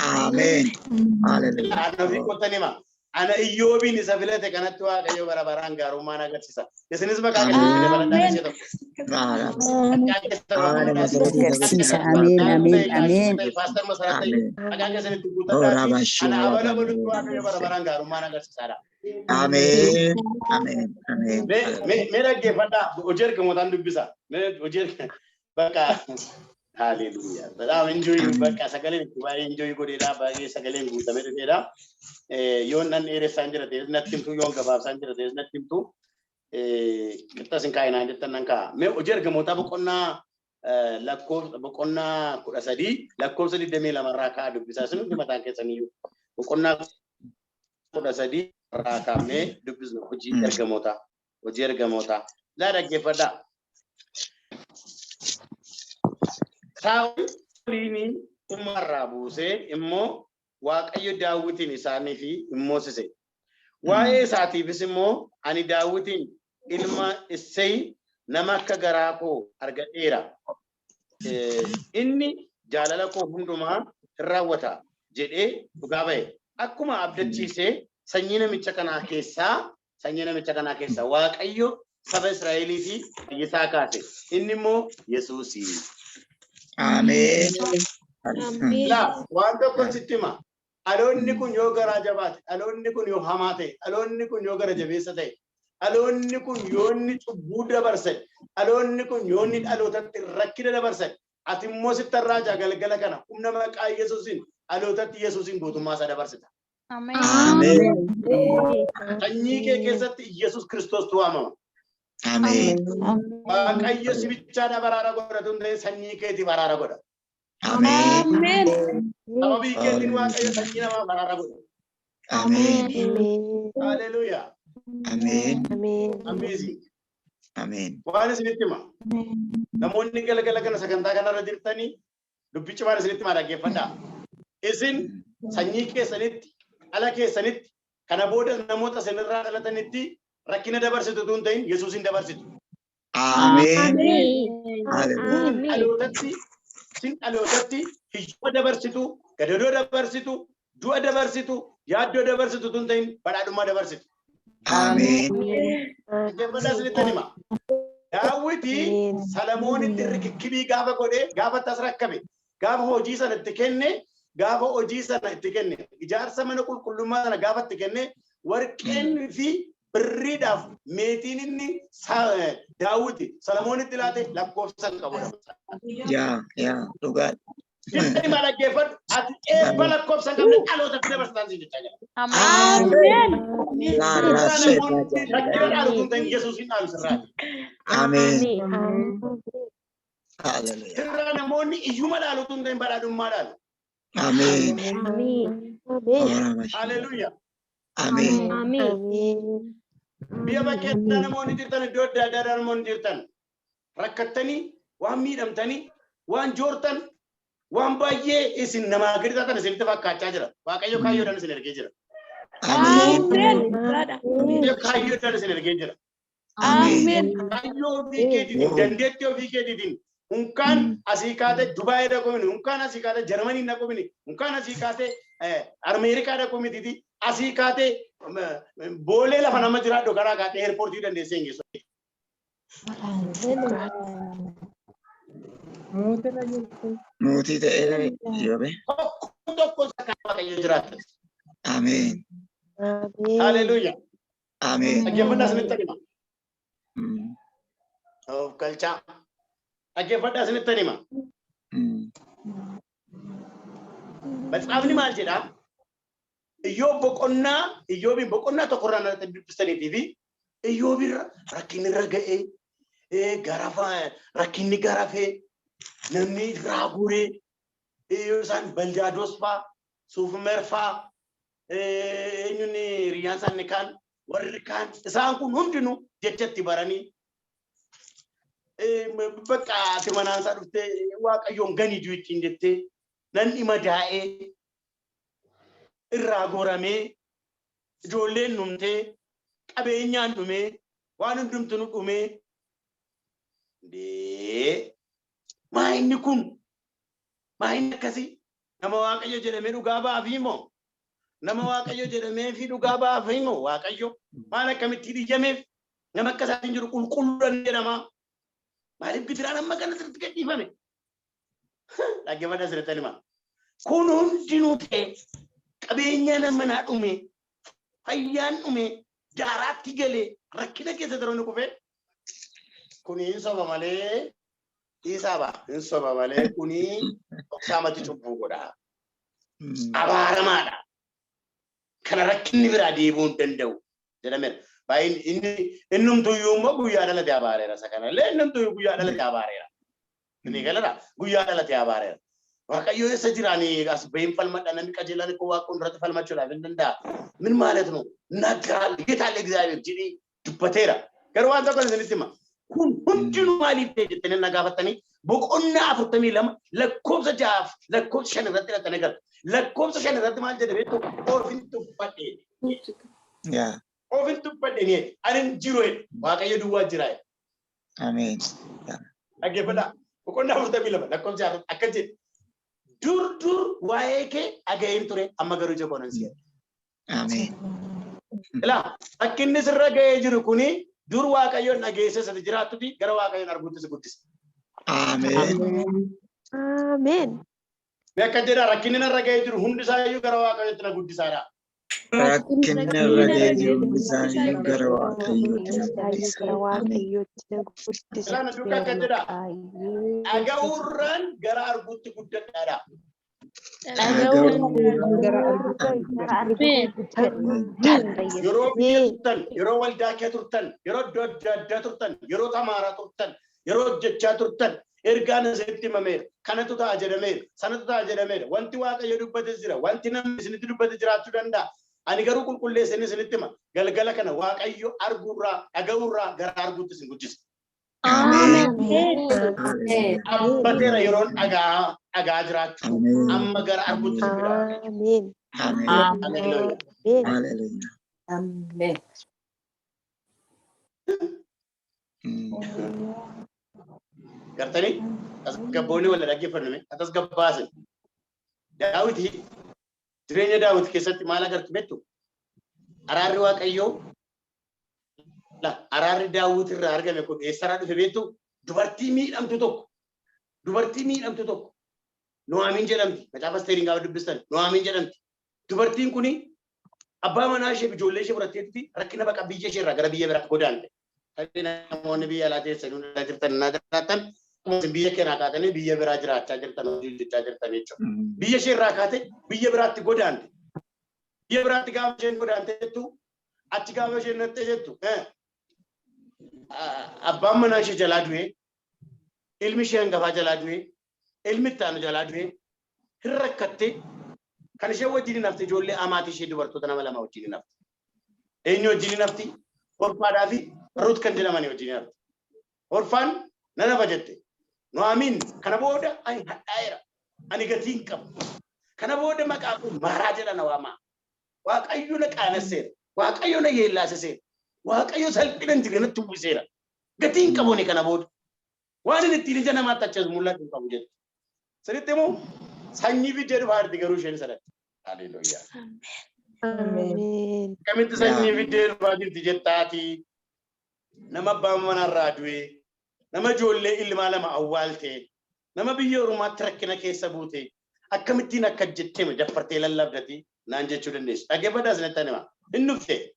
Amen. Hallelujah. Ana fi qotanima. Ana iyyobin isa filate kanatti waaqayyo bara baraan gaarummaan agarsiisa. Isinis maqaa keessatti dabaladhaan ishee Amen. Amen. Pastor Masarate maqaa keessatti Oh, guutaa Rabashi. ana abala bulutu waaqayyo bara baraan gaarummaan agarsiisaadha. Amen. Amen. Amen. Me dhaggeeffadhaa hojii ergamootaan dubbisa. Hojii bakka hallelujah. Badaam enjoy bakka sagaleen itti baay'ee enjoy godheedha baay'ee sagaleen guutamee dhufeedha. Yoon nan dheeressaan jira ta'es natti himtu yoon gabaabsaan jira ta'es natti himtu qixxas hin kaa'inaan jettan nan kaa'a. Mee hojii ergamootaa boqonnaa boqonnaa 13 lakkoofsa 22 irraa kaa'a dubbisaa isin hundi mataan keessaniyyuu boqonnaa 13 irraa kaa'amee dubbisnu hojii ergamootaa laa dhaggeeffadhaa. Saa'oliin umarraa buusee immoo waaqayyo Daawitin isaaniif immoosise. Waa'ee isaatiifis immoo ani Daawitin ilma Isseey nama akka garaa koo argadheera. Inni jaalala koo hundumaa hin raawwata jedhee dhugaa ba'e. Akkuma abdachiisee sanyii namicha kanaa keessaa waaqayyo saba Israa'elii fi fayyisaa kaase. Inni immoo Yesuusi. Amen. Laa waan tokko sitti hima. Dhaloonni kun yoo garaa jabaate, dhaloonni kun yoo hamaa ta'e, dhaloonni kun yoo gara jabeessa ta'e, dhaloonni kun yoo inni cubbuu dabarse, dhaloonni kun yoo inni dhalootatti rakkina dabarse, ati immoo sittarraa galgala kana humna maqaa Yesuusiin dhalootatti Yesuusiin guutummaa isaa dabarsita. Amen. Sanyii kee keessatti Yesuus Kiristoos waamama. Amen. Waaqayyo si bichaadha baraara godhatu hundee sanyii keetii baraara godha. Amen. Sababii keetiin waaqayyo sanyii namaa baraara godha. Amen. Hallelujah. Amen. Amazing. Amen. Waan isinitti hima. Namoonni galgala kana sagantaa kanarra jirtanii dubbichi waan isinitti hima dhaggeeffadhaa. Isin sanyii keessanitti, ala keessanitti, kana booda namoota isinirraa dhalatanitti rakkina dabarsitu tun ta'in Yesuusin dabarsitu. Amen. Dhalootatti hiyyuma dabarsitu, gadadoo dabarsitu, du'a dabarsitu, yaaddoo dabarsitu tun ta'in badhaadhummaa dabarsitu. Amen. Dhaggeeffadhaa isinitti hima. Daawiti Salamoonitti rikikkibii gaafa godhee gaafa tas rakkabe gaafa hojii sana itti kenne ijaarsa mana qulqullummaa sana gaafa itti kenne warqeen fi birriidhaaf meetiin inni Daawiti Salamoonitti laate lakkoofsa qabudha. Yaa dhugaa. Sitti ma dhaggeeffadhu ati eebba lakkoofsa qabne dhalootatti dabarsitaan si jecha jira. Amen. Rakkina dhaalu kun ta'in Yesuusin dhaalu sirraati. Amen. Sirraa namoonni iyyuma dhaalu tun ta'in badhaadhummaa dhaalu. Amen. Hallelujah. Amen. Biyya bakkeeddaa namoonni jirtan iddoo adda addaa namoonni jirtan rakkattanii waan miidhamtanii waan joortan waan baay'ee isin namaa gadi taatan isinitti fakkaachaa jira. Waaqayyo kaayyoodhaan isin ergee jira. Kaayyoodhaan isin ergee jira. Kaayyoo ofii keetiitiin dandeettii ofii keetiitiin unkaan asii kaatee Dubaayii dhaquu miti, unkaan asii kaatee Jarmanii dhaquu miti, unkaan asii kaatee Ameerikaa dhaquu miti, asii kaatee boolee lafa nama jiraadhu karaa kaatee eerpoortii dandeessee hin geessu. Mootii ta'ee yoobe. Tokko sakkaa waaqayyo jiraata. Amen. Hallelujah. Amen. Dhaggeeffadhaa isinitti hima. Galchaa. Dhaggeeffadhaa isinitti hima. Matsaafni maal jedhaa? Iyyoobiin boqonnaa tokkorraa natti dubbistaniitii fi Iyyoobirra rakkinni irra ga'ee rakkinni garafee namni irraa guuree isaan Baldaadoos fa'aa Suufimer fa'aa eenyuun riyyaan isaanii kaan warri kaan isaan kun hundinuu jechatti baranii bakka ati manaan isaa dhuftee waaqayyoon ganii jiru ittiin jettee nan dhima daa'ee irraa goramee ijoolleen dhumtee qabeenyaan dhumee waan hundumtu nu dhumee maa inni kun maa inni akkasii nama waaqayyo jedhamee dhugaa ba'aafi moo nama waaqayyo jedhamee fi dhugaa ba'aafi moo waaqayyo maal akkamitti dhiyameef nama akka isaatiin jiru qulqulluudhaan jedhama maaliif gidiraan amma kana sirriitti gadhiifame dhaggeeffadhaa asirratti hima kun hundinuu ta'e qabeenya nama naa dhume fayyaan dhume daaraatti galee rakkina keessa daroonni kufee kuni hin soba malee dhiisaaba hin soba malee kuni dhoksaamatti cubbuu godha abaaramaadha kana rakkinni biraa deebuu hin danda'u jedhameera baay'een innumtuyyuu immoo guyyaa dhalate abaareera isa kanallee innumtuyyuu guyyaa dhalate abaareera inni galara guyyaa dhalate abaareera waaqayyo eessa jiraanii as bahin falmadha namni qajeelaan እኮ waaqoon irratti falmachuudhaaf hin danda'a ምን ማለት ነው እናገራል ጌታ ለእግዚአብሔር ጅኒ ድበቴራ garuu waan tokko isinitti hima kun hundinuu maaliif ta'e jettanii na gaafattanii boqonnaa 42 lakkoofsa 6 lakkoofsa 5 irratti hidhatanii galu lakkoofsa 5 irratti maal jedhe beektu ofin tuffadhe ofin tuffadhe ni anin jiru waaqayyo duwwaa jira Ameen. dhaggeeffadhaa boqonnaa 42 lakkoofsa 6 akka jedhe dur waa'ee kee dhaga'een ture amma garuu ija koo nan si'adhe. Ameen. Ilaa fakkinni sirra ga'ee jiru kuni dur waaqayyoon dhageessee sadi jiraattuti gara waaqayyoon arguutti si guddisa. Ameen. Ameen. Akka jedha rakkinni narra ga'ee jiru hundi isaayyuu gara waaqayyootti na guddisaadha. Rakkinni narra ga'ee jiru hundi isaayyuu gara waaqayyootti na guddisa. Ilaa na duukaa akka jedha dhaga'uurraan gara arguutti guddadhaadha. Yeroo biyya turtan, yeroo waldaa kee turtan, yeroo iddoo adda addaa turtan, yeroo tamaaraa turtan, yeroo hojjechaa turtan, ergaan isinitti himameera. Kanatu ta'a jedhameera. Sanatu ta'a jedhameera. Wanti waaqayyo dubbate jira. Wanti namni isinitti dubbate jiraachuu danda'a. Ani garuu qulqulleessanii isinitti hima. Galgala kana waaqayyo arguurraa, dhaga'uurraa gara arguutti isin guddisa. Abbateera yeroon dhagaa jiraachuu amma gara arguutti isin fida. Hallelujah. Gartanii tasgabboonni wal dhaggeeffanname tasgabbaasan. Daawiti jireenya Daawiti keessatti maal agartu beektu? Araarri waaqayyoo araarri Daawit irraa argame kun eessarraa dhufe beektu? Dubartii miidhamtu tokko Noaamiin jedhamti. Macaafa Asteeriin gaafa dubbistan Noaamiin jedhamti. Dubartiin kuni abbaa manaa ishee ijoollee ishee fudhatteetti rakkina baqa biyya ishee irraa gara biyya biraatti godaante. Namoonni biyya alaa teessanii hundaa jirtan naa jiraatan biyya keenyaa kaatanii biyya biraa jiraachaa jirtan hojjechaa jirtan jechuudha. Biyya ishee irraa kaate biyya biraatti godaante. Biyya biraatti gaafa isheen godaante jettu achi gaafa isheen nattee jettu abbaan manaa ishee jalaa du'ee ilmi ishee hangafaa jalaa du'ee ilmi itti aanu jalaa du'ee hin rakkattee kan ishee wajjin nafti ijoollee amaatii ishee dubartoota nama lama wajjin nafti. Eenyu wajjin nafti? Orfaadhaa fi Ruut kan jedhamanii wajjin nafti. Orfaan nan hafa jette. Noaamiin kana booda ani hadhaa'eera. Ani gatii hin qabu. Kana booda maqaa kun maaraa jedha na waamaa. Waaqayyo na qaanesseera. Waaqayyo na yeellaasiseera. Waaqayyo salphina hin jirre natti uwwiseera. Gatii hin qabu kana booda. Waan inni ittiin ija namaatti achas mul'atu hin qabu jette. Sirriitti immoo sanyii fiddee dhufaa jirti garuu isheen sadatti. Haleluuyaa. Ameen. Kamitti sanyii fiddee dhufaa jirti jettaati. Nama abbaan manarraa du'e, nama ijoollee ilmaa lama awwaaltee, nama biyya Oromaatti rakkina keessa buute, akkamittiin akka jettee jaffartee lallabdati naan jechuu dandeessu. Dhaggeeffadhaa isinitti hima. Inni dhufte.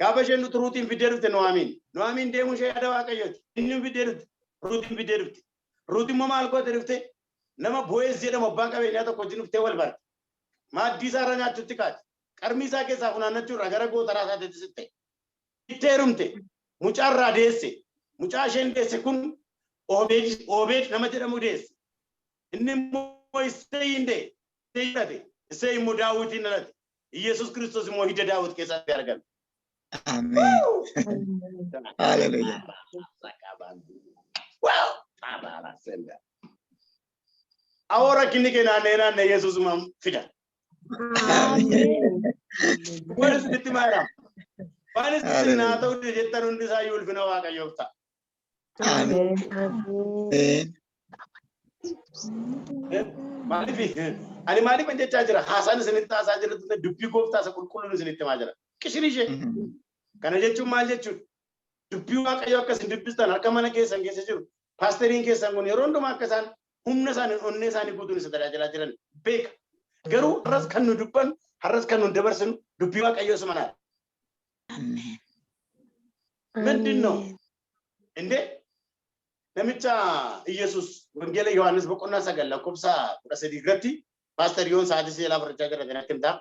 Gaafa isheen nuti Ruutiin fiddee dhufte Noaamiin. Noaamiin deemuu ishee yaada Waaqayyooti. Inni fiddee dhufte. Ruutiin fiddee dhufte. Ruut immoo maal goote dhufte? Nama Bo'eez jedhamu abbaan qabeenyaa tokko wajjin dhuftee wal barte. Maaddii isaa irra nyaachuutti kaate. Qarmii isaa keessaa funaannachuu irraa gara gootaraa isaatiitti sitte. Itti heerumte. Mucaa irraa deesse. Mucaa isheen deesse kun Oobeed nama jedhamu deesse. Inni immoo Isseeyin deesse. Isseeyin dhalate. Isseeyin immoo Daawitiin dhalate. Iyesuus Kiristoos immoo hidda Daawit keessatti argame. Amen. Hallelujah. Wow. Ahora kini ke naanne Yesuus mam fida. Walis itti maara. Walis itti naa ta'u jettan hundi isaa ulfina Waaqayyoof ta'a. Amen. Maaliif ani maaliif jechaa jira haasaan isinitti haasaa jirtu dubbii gooftaa isa qulqulluun isinitti himaa jira. Qishirii ishee kana jechuun maal jechuudha? Dubbii waaqayyoo akkasin dubbistan harka mana keessan keessa jiru. Paasteriin keessan kun yeroo hundumaa akka isaan humna isaanii onnee isaanii guutuun isa tajaajilaa jiran beeka. Garuu har'as kan nu dubban har'as kan nu dabarsinu dubbii waaqayyoo isa manaa. ምንድን ነው እንዴ? Namicha Iyesus Wangeela Yohaannis boqonnaa 9 lakkoofsa 13 irratti Paaster Yoon sa'aatii seelaa barachaa jira kan akkamtaa?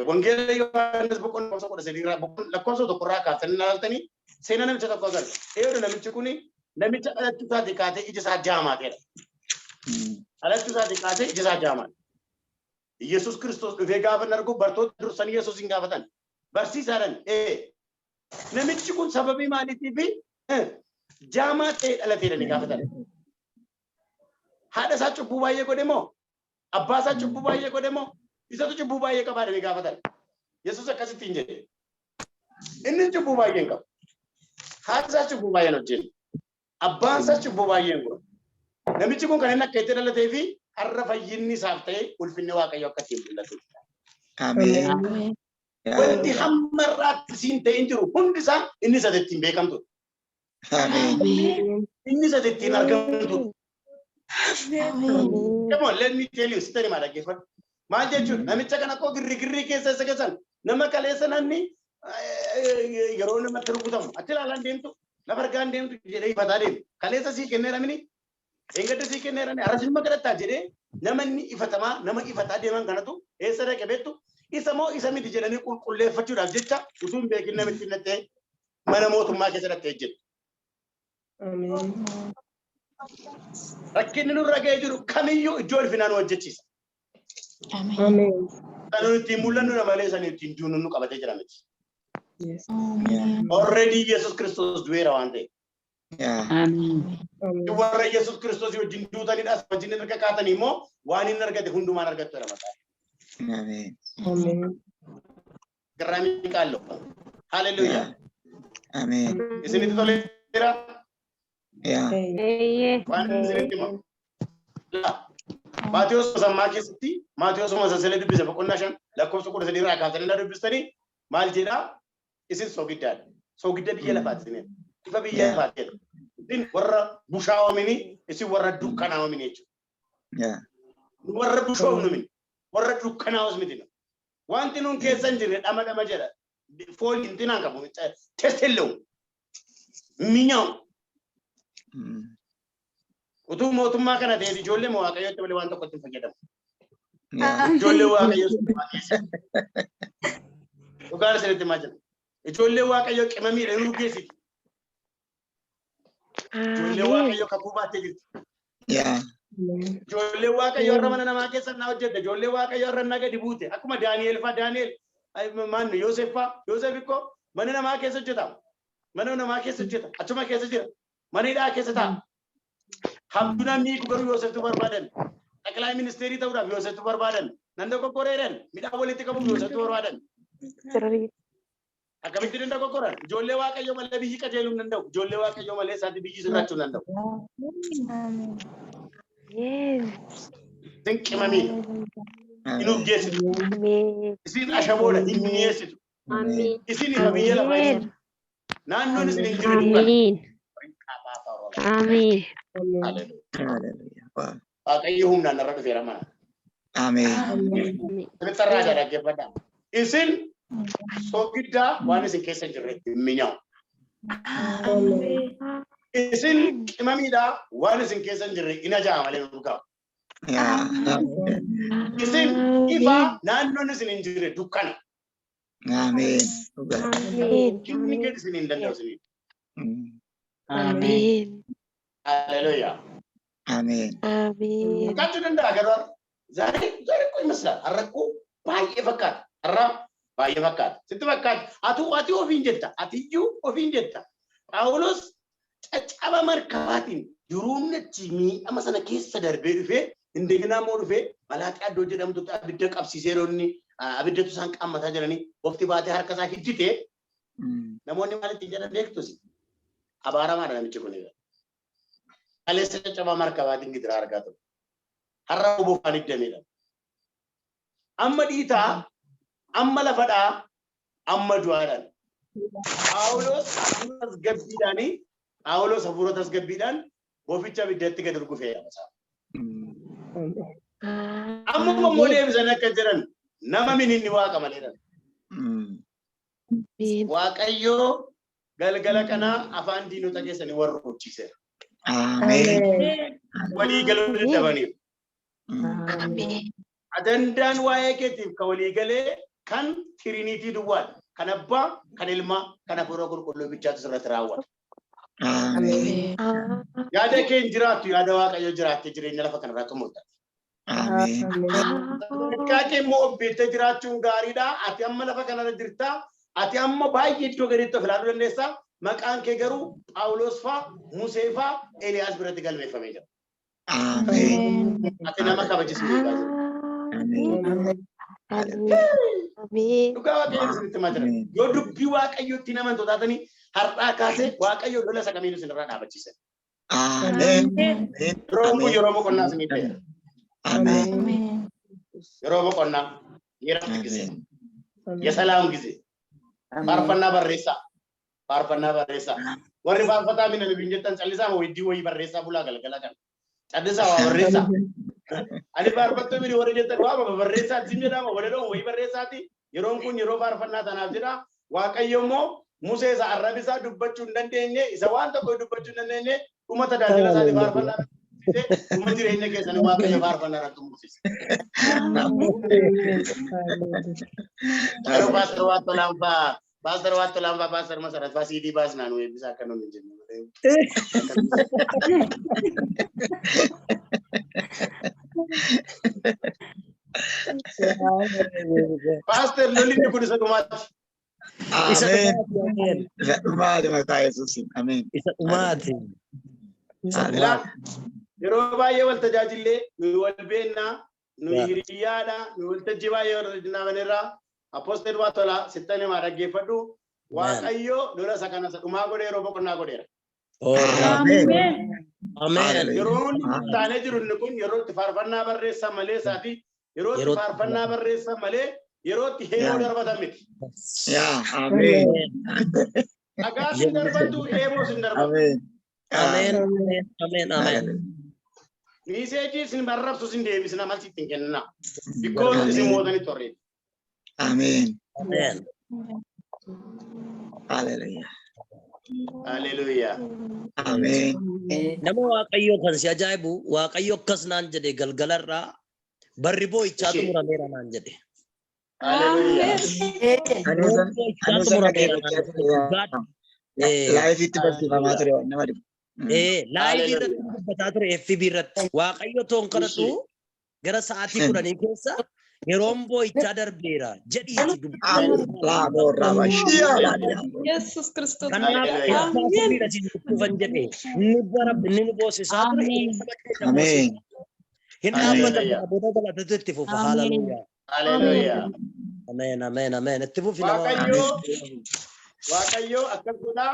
Wangeela Yohaannis boqonnaa 13 irraa lakkoofsa tokko irraa kaasanii ilaaltanii seenaa namicha tokko agarra. Eeyyuu namichi kuni namicha dhalattuu isaatii kaatee ija isaa jaamaa ta'edha. Dhalattuu isaatii kaatee ija isaa jaamaa. Iyesus Kiristoos dhufee gaafa argu bartoota dursanii Iyesus hin gaafatan. Barsiisaadhaan namichi kun sababii maaliitiif jaamaa ta'e dhalateedha ni gaafatan. Haadha isaa cubbuu baay'ee godhe moo? Abbaa isaa cubbuu baay'ee godhe moo? Isatu cubbuu baay'ee qabaadha ni gaafatan. Yesus akkasitti hin jedhe. Inni cubbuu baay'ee hin qabu. Haadha isaa cubbuu baay'ee hin hojjenne. Abbaan isaa cubbuu baay'ee hin godhe. Namichi kun kan inni akka itti dhalatee fi har'a fayyinni isaaf ta'e ulfinni Waaqayyoo akka ittiin mul'atu. Ameen. Wanti hamma irraatti siin ta'e hin jiru hundi isaa inni isa ittiin beekamtu. Ameen. Inni isa ittiin argamtu. Come on, let me tell you, sittani maa dhaggeeffadhu. Maal jechuudha? Namicha kana koo girrii keessa isa keessan nama kaleessa namni yeroo namatti rukutamu ati ilaalaan deemtu lafa argaan deemtu jedhee ifataa deemu. Kaleessa sii kennee namni eeggadda sii kennee namni arras ilma kadhattaa jedhee namni ifatamaa nama ifataa deeman kanatu eessa dhaqe beektu isa moo isa miti jedhanii qulqulleeffachuudhaaf jecha utuu hin beekin namitti nattee mana mootummaa keessa dhattee jedhu. Rakkinni nurra ga'ee jiru kamiyyuu iddoo ulfinaa nu hojjechiisa. Kan nuti ittiin mul'annu malee sanii ittiin duunu nu qabatee jira miti. Already Yesus Kiristoos du'eera waan ta'eef. Warra Yesus Kiristoos wajjin duutanidhaas wajjin erga kaatanii immoo waan inni argate hundumaan argattu dha mataa. Garraamii qaalloo. Hallelujah. Ameen. Isinitti toleera? Waan isinitti himamu. Maatiyos sammaa keessatti Maatiyos masasalee dubbise boqonnaa 5 lakkoofsa 13 irraa kaasanii dubbistanii maal jedhaa? Isin soogiddaadha. Soogidda biyya lafaati. Ifa biyya lafaati. Isin warra bushaawamini isin warra dukkanaawamini jechuudha. Warra bushaawamini warra dukkanaawus miti. Wanti nuun keessa hin jirre dhama jedha. Foon intinaan qabu. Testelloo. Minyaawu. Utuu mootummaa kana ta'e ijoollee Waaqayyootti malee waan tokkotti hin fayyadamu. Ijoollee Waaqayyoo keessa. Dhugaan isinitti himaa jira. Ijoollee Waaqayyoo qimamiidha nuu geessiti. Ijoollee Waaqayyoo kakuu baattee jirti. Ijoollee Waaqayyoo har'a mana namaa keessa naa hojjette. Ijoollee Waaqayyoo har'a na gadi buute. Akkuma Daani'eel fa'aa Daani'eel maannu Yoosef fa'aa Yoosef ikkoo mana namaa keessa hojjeta. Mana namaa keessa hojjeta. Achuma keessa jira. Mana hidhaa keessa taa'a. Hamduna miiku garuu Yooseftu barbaadan. Xaqilaa ministeerii ta'uudhaaf Yooseftu barbaadan. Nan dogoggooreedhan. Midhaan walitti qabuuf Yooseftu barbaadan. Akkamitti nan dogoggoran? Ijoollee Waaqayyoo malee biyyi qajeeluu hin danda'u. Ijoollee Waaqayyoo malee isaatti biyyi sirraachuu hin danda'u. Isin qimamiidha. Hin urgeessitu. Isin ashaboodha. Hin mi'eessitu. Isin ifa biyya lafaa jiru. Naannoon isin hin jiru dukkana. Ameen. Waaqayyo humnaan narra dhufeera mana. Ameen. Sirriitti irraa dhaggeeffadhaa. Isin soogiddaa waan isin keessa hin jirre hin minyaawu. Isin qimamiidhaa waan isin keessa hin jirre hin ajaa'a malee nu dhugaa'u. Isin ifaa naannoon isin hin jirre dukkana. Ameen. Inni gadi isin hin danda'u isiniin. Ameen. Hallelujah. Ameen. Ameen. Fakkaachuu danda'a garuu ዛሬ እኮ ይመስላል አረቁ ባየ ፈካት አራ ባየ ፈካት ስትፈካት አቱ ኦፊን ጀታ አትዩ ኦፊን ጀታ ጳውሎስ ጨጨበ መርከባቲን ድሩነች ሚ አመሰነ ኬሰ ደርቤ ዱፌ እንደገና ሞዱፌ ማላቂ አዶ ጀደምቱ አብደ ቀብሲሴሮኒ አብደቱ ሳንቃመታ ጀረኒ ወፍቲ ባቴ ሀርከሳ ሂጅቴ ነሞኒ ማለት እንጀራ ዴክቶሲ አባራ ማራ ነምጭ ኮኔ Kaleessa caccabaa markabaatiin gidiraa argaa ture. Har'a bofaan iddameedha. Amma dhiitaa, amma lafadhaa, amma du'aadhaan. Phaawulos hafuura tasgabbiidhaan boficha biddatti gad urgufeera. Amma immoo deebisan akka jiran nama mininni waaqa maleedha. Waaqayyoo galgala kanaa afaan diinota keessanii warra hojjiseera. Walii galuu dadhabaniiru. Ajandaan waa'ee keetiif kan walii galee kan Tiriiniitii duwwaadha. Kan Abbaa, kan Ilmaa, kan Hafuura Qulqulluu bichaatu sirratti raawwata. Yaada kee hin jiraattu, yaada Waaqayyoo jiraattee jireenya lafa kanarratti mul'ata. Qaaqee immoo obbeettee jiraachuun gaariidha. Ati amma lafa kanarra jirtaa. Ati amma baay'ee iddoo gadiitti of ilaaluu dandeessaa. Maqaan kee garuu Phaawulos faa, Musee faa, Eeliyaas biratti galmeeffamee jira. Ati nama kabajisiisuu dhugaa Waaqayyoon isinitti himaa jira. Yoo dubbii Waaqayyootti nama hin taatanii har'aa kaasee Waaqayyoo lola isa kamiinuu isinirraa dhaabachiisa. Yeroo boqonnaa isinii ta'eera. Yeroo boqonnaa የእረፍት ጊዜ የሰላም ጊዜ ፋርፈና በሬሳ ወሪ ፋርፈታ ምን ለብኝተን ጸልሳ ወይዲ ወይ በሬሳ ቡላ ገልገላቀን ጸድሳ ወሬሳ አሊ ፋርፈቶ ምን ወሪ ጀተን ዋ በሬሳ ሲንጀዳ ወደዶ ወይ በሬሳቲ የሮንኩን የሮ ፋርፈና ተናብጅዳ ዋቀየሞ ሙሴ አረቢሳ ዱበቹ እንደንደኘ ኢሰዋን ተቆ ዱበቹ እንደነኘ ኡመተ ዳጀላ ሳዲ ፋርፈና Umati rehne ke sana Waaqayyo faarfannaa irratti mursiise. Pastor Watto Lamba, Pastor Masarat Fasidi Basna nu bisa kan nu jennu. Pastor lolin ku disa umat. Amin. Umat mata Yesus. Amin. Isa umat. Yeroo baay'ee wal tajaajillee nu wal beekna nu hiriyaadha nu wal tajjibaa yeroo dinaamanirraa Apostel Wattola sittani maa dhaggeeffadhu Waaqayyo lola isa kana dhumaa godhe yeroo boqonnaa godheera. Amen. Yeroo taanee jiru inni kun yeroo itti faarfannaa barreessan malee isaati yeroo itti faarfannaa barreessan malee yeroo itti heemoo darbatan miti. Amen. Dhagaa sin darbatu heemoo sin darbatu. Amen. Amen. Amen. Message sin barrabsu sin deebisna mal sitin kenna. Because isin moodani torre. Amen. Amen. Hallelujah. Hallelujah. Amen. Nama Waaqayyo kan si ajaa'ibu Waaqayyo akkas naan jedhe galgalarraa barri boo'ichaatu murameera naan jedhe. Hallelujah. Live itti barsiifamaa ture nama dhibu. Live irratti dubbataa ture FB irratti Waaqayyo toon kadhatu gara sa'aatii 10 keessa yeroon boo'ichaa darbeera jedhiiti dubbataa. Yesus Kristus. Kanaaf eebbaafamidha siin dhufan jedhe inni nu boosisaa ture. Amen. Hin dhaabbatan booda galatatu itti fufa. Hallelujah. Hallelujah. Amen. Amen. Amen. Itti fufi Waaqayyo akkasuma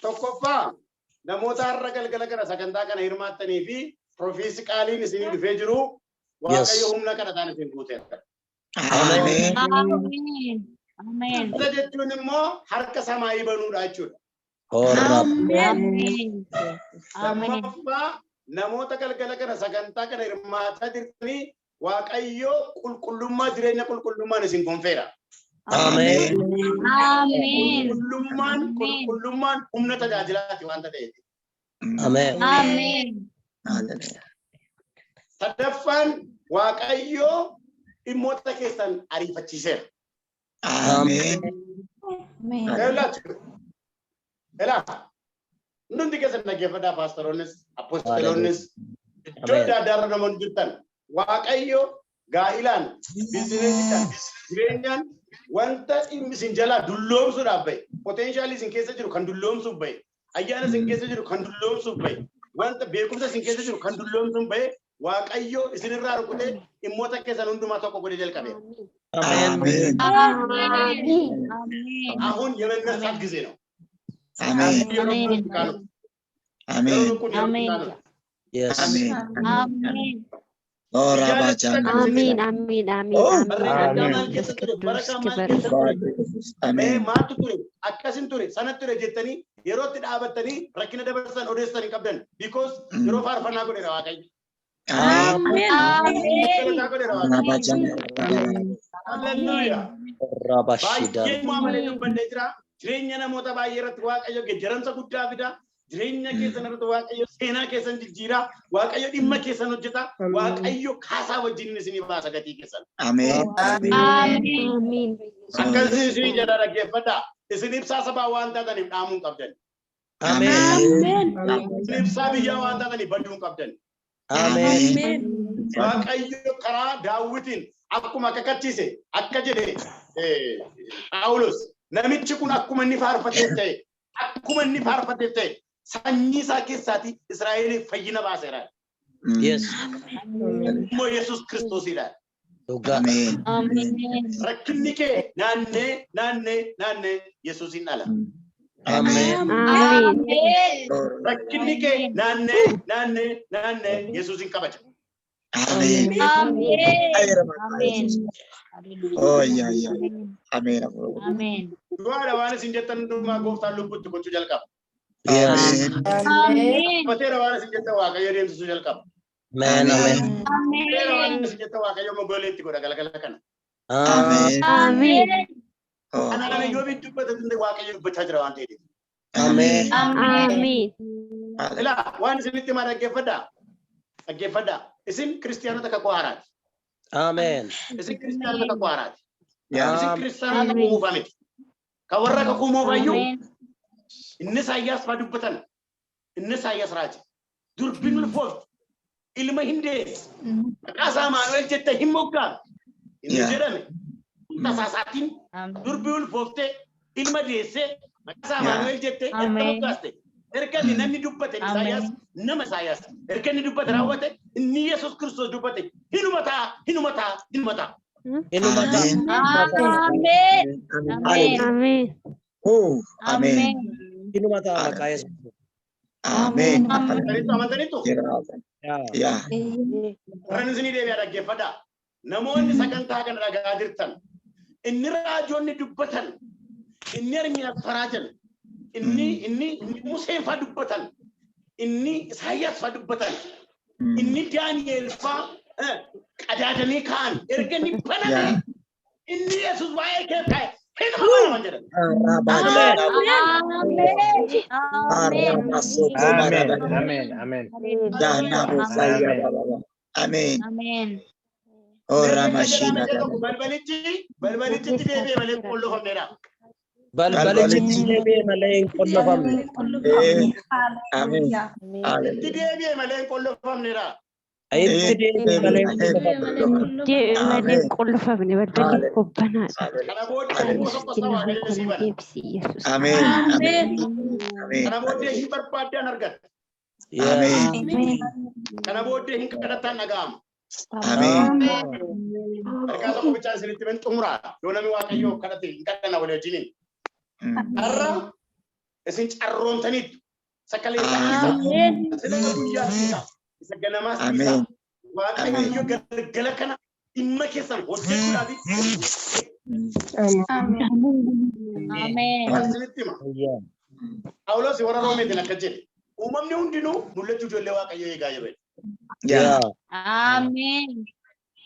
tokkoffaa namoota har'a galgala kana sagantaa kana hirmaattanii fi profeesii qaaliin isinii dhufee jiru Waaqayyo humna kadhataan isin guuteera. Amen. Amen. Kana jechuun immoo harka samaayii banuudha jechuudha. Lammaffaa namoota galgala kana sagantaa kana hirmaataa jirtanii Waaqayyo qulqullummaa jireenya qulqullummaan isin gonfeera. Amen. Amen. Qulqullummaan humna tajaajilaati waan ta'eef. Amen. Amen. Sadaffaan Waaqayyo dhimmoota keessan ariifachiiseera. Amen. Nuti keessan dhaggeeffadhaa paasteroonnis apostoloonnis iddoo adda addaarra namoonni jirtan Waaqayyo gaa'ilaan biizinesiidhaan jireenyaan wanta isin jalaa dulloomsuudhaaf bahe poteenshaalii isin keessa jiru kan dulloomsuuf bahe ayyaana isin keessa jiru kan dulloomsuuf bahe wanta beekumsa isin keessa jiru kan dulloomsuuf bahe Waaqayyo isinirraa rukutee dhimmoota keessan hundumaa tokko godhee jalqabe. Amen. አሁን የመነሳት ጊዜ ነው። Amen. አሁን Amen. Amen. Yes. Amen. Amen. Oh, Rabba Jana. Amin, amin, amin, Oh, amin, Baraka amin. maal Yesus keessa ture, Kudus baraka maal kibar. keessa ture. Amen. Maatu ture, akkasin ture, sana ture jettanii yeroo itti dhaabattanii rakkina dabarsan odeessan hin qabdan. Because yeroo faarfannaa godheera Waaqayyo. Amen. Galataa godheera Waaqayyo. Rabba Jana. Hallelujah. Rabashida. Baay'ee maamalee dubbadhee jira. Jireenya namoota baay'ee irratti Waaqayyo geejjiramsa guddaa fida. Jireenya keessan irratti Waaqayyo seenaa keessan jijjiira. Waaqayyo dhimma keessan hojjeta. Waaqayyo kaasaa wajjin isinii baasa gatii keessan. Amen. Amin. Akkasii isinii jedha dhaggeeffadhaa. Isin ibsaa sabaa waan taataniif dhaamuu hin qabdan. Amen. Isin ibsaa biyyaa waan taataniif baduu hin qabdan. Amen. Waaqayyo karaa Daawitiin akkuma kakachiise akka jedhe Phaawulos namichi kun akkuma inni faarfateef ta'e sanyii isaa keessaati Israa'eliif fayyina baaseera. Yes. Immoo Yesuus Kiristoosidha. Amen. Rakkinni kee naannee Yesuusin dhala. Amen. Amin. Rakkinni kee naannee Yesuusin kabaja. Amen. Oh, yeah. Amen. Amen. Du'aadha waan isin jettan hundumaa gooftaan lubbuutti gochuu jalqaba. Yes. Amen. Fateera waan isin jettan Waaqayyo deemsisuu jalqaba. Amen. Fateera waan isin jettan Waaqayyo mogoleetti godha galgala kana. Amen. Amin. Oh, Kanaan yoo dubbatan Waaqayyo dubbachaa jira waan ta'eef. Amen. Amin. Ilaa waan isinitti himaa dhaggeeffadhaa. Isin kiristiyaanota kakuu haaraati. Amen. Isin kiristiyaanota kakuu haaraati. yeah. Isin kiristiyaanota kakuu muufaa miti. Kan warra kakuu muufayyuu inni Isaayyaas faa dubbatan. Inni Isaayyaas raaji. Durbin ulfoofti. Ilma hin deessi. Maqaa isaa Maanu'eel jette hin moggaan. Inni jedhame. Tasaasaatiin durbi ulfooftee ilma deessee maqaa isaa Maanu'eel jettee erga moggaaste. Erga namni dubbate Isaayyaas nama Isaayyaas. Erga inni dubbate raawwate inni Yesuus Kiristoos dubbate hinumataa. Amin. Oh, Amen. Amen. Amantaniitu. Yeah. Warreen isinii deebi'aa dhaggeeffadhaa. Namoonni sagantaa kana dhagaa jirtan. Inni raajoonni dubbatan. Inni Ermiyaas faraajan. Inni Museen faa dubbatan. Inni Isaayyaas faa dubbatan. Inni Daani'eel faa qadaadanii ka'an. Erga inni baname. Inni Yesuus waa'ee kee ka'e. Hin amanaman jedhan. Amen. Oh, Ramashina. Balbalichi deebi'ee malee qulqullufamneedha. Balbalichi deebi'ee malee hin qulqullufamne. Amen. Itti deebi'ee malee hin qulqullufamneedha. Itti deebi'ee malee hin qulqullufamne. Deebi'ee qulqullufamne balballi gobbanaadha. Kana booddee tokko Waaqayyo sii bana. Amen. Amen. Kana booddee hin barbaaddaan argatta. Amen. Kana booddee hin kadhattaan dhaga'ama. Amen. Harkaa tokko bichaan isinitti ben xumuraa. Yoo namni Waaqayyoo kadhate hin kadhanna walii wajjiniin. Har'a isin carroomtaniitu. Sakalee isaa guyyaa isaa. Isa ganamaas isaa. Waaqayyo galgala kana dhimma keessan hojjechuudhaaf. Isinitti hima. Phaawulos warra Roomeetiin akka jedhe. Uumamni hundinuu mul'achuu ijoollee Waaqayyoo eegaa jiru. Amen.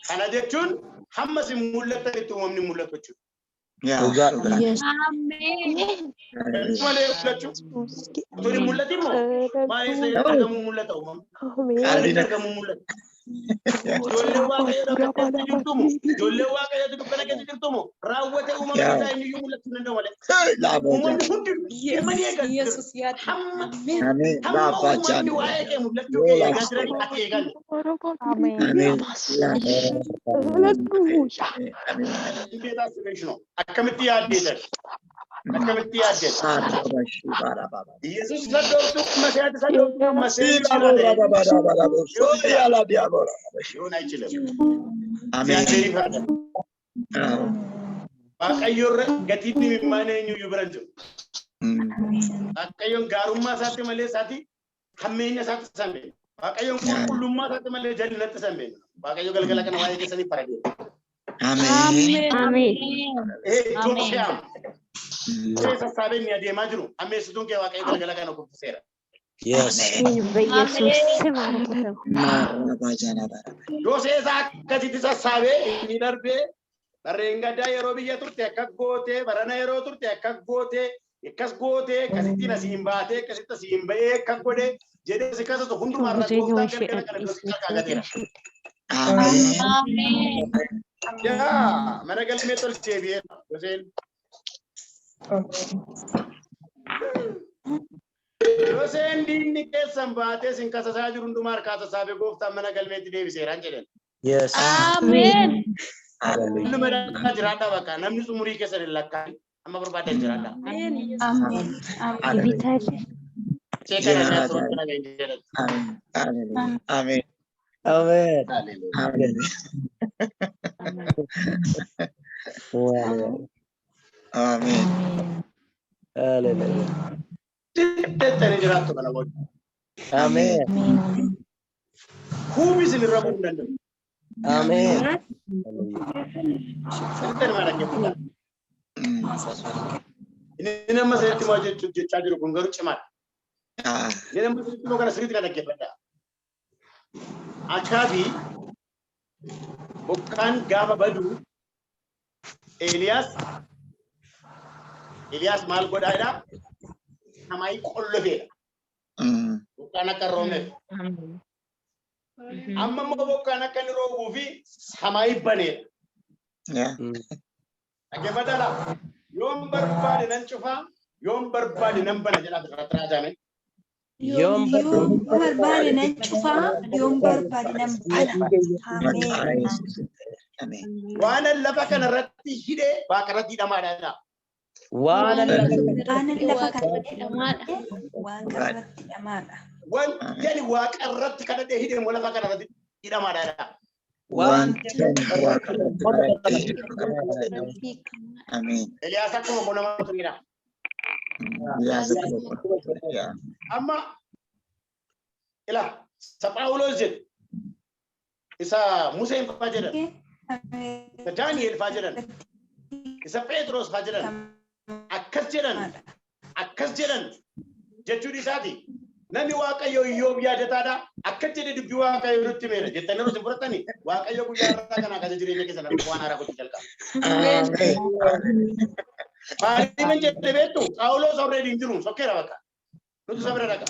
Kana jechuun hamma isin mul'attanitti uumamni mul'atu jechuudha. Amen. Malee mul'achuu. Turi mul'ati immoo maaliif argamuu mul'ata uumama? Maaliif argamuu mul'ata? Ijoollee Waaqayyoo keessa jirtumu, ijoollee Waaqayyoo dukkana keessa jirtumu raawwate uumama isaa inni iyyuu mul'achuu danda'u malee. Uumamni hundi uumamni eegaa jiru. Hamma uumamni waa'ee kee mul'achuu kee eegaa jiran ati eegan. Akkamitti yaaddeetan? Akkamitti yaaddeetan? Yesuus isa dhooftu Masiyaati isa dhooftu Masiyaati yoo na ichilamu. Waaqayyoon gatiin dhimmaan eenyuyyuu bira jiru. Waaqayyoon gaarummaa isaatti malee isaati hammeenya isaatti sambe waaqayyoon qulqullummaa isaatti malee jallinatti sambe waaqayyo galgala kana waa'ee keessanii paradee Josiyaam sassaabeen ni adeemaa jiru ammeessituun kee waaqayyo galgala kana guddiseera. Yes. Yoseesaa akkasitti sassaabee inni darbee barreen gaddaa yeroo biyya turte akka gootee barana yeroo turte akka gootee akkas gootee akkasitti asiin baatee akkasitti asiin ba'ee akka godhe jedhee si kasatu hundumaa irraa gooftaan galgala kana gosa kaagateera. Yaa mana galmee tolchee biyyeera Yoseen. Yoseen diinni keessan baatee sin kasasaa jiru hundumaa harkaa sassaabee gooftaan mana galmeetti deebiseeraan jedhan. Yes. Amen. Namni madaqaa jiraadhaa bakka namni umurii keessan hin lakkaan amma barbaadan jiraadhaa. Seekan addaa turan kana ga'in jedhan. Amen. Amen. Amen. Hallelujah. Tettanii jiraattu kana booda. Amen. Huubi isin irra bu'uu danda'u. Amen. Tettanii maal dhaggeeffata? Inni nama sirriitti moo jechaa jiru kun garuu cimaadha. Inni nama sirriitti moo kana sirriitti na dhaggeeffadha. Akaabi bokkaan gaafa badu Eliyaas maal godhaadha? Samaayi qollofeedha. Bokkaan akka roobneef. Amma immoo bokkaan akka inni roobuu fi samaayi baneedha. Dhaggeeffadhaadha. Yoon barbaade nan cufaa, yoon barbaade nan bana jedhaa irratti raajame. Yoom barbaade nan cufaa, yoom barbaade nan bana. Waan lafa kana irratti hidhee waaqa irratti hidhamaadha. Waan lafa kana hidhamaadha. Waaqa irratti hidhamaadha. Wanti waaqa irratti kadhadhee hidhee moo lafa kana irratti hidhamaadha. Amen. Eliyaas akkuma kun nama turedha. Amma ila sa Phaawulos jedhu isa Museen fa'aa jedhan isa Daani'el fa'aa jedhan isa Phexros fa'aa jedhan akkas jedhan jechuun isaati. Namni waaqayyo Iyyoob yaadataadha. Akka jedhe dubbii waaqayyo nutti meera jettanii yeroo isin fudhattanii waaqayyo guyyaa irraa kana akka jireenya keessan waan haaraa gochuu jalqaba. Maaliif jedhe beektu Phaawulos already hin jiru sokkeera bakka. Nuti isa bira dhaqa.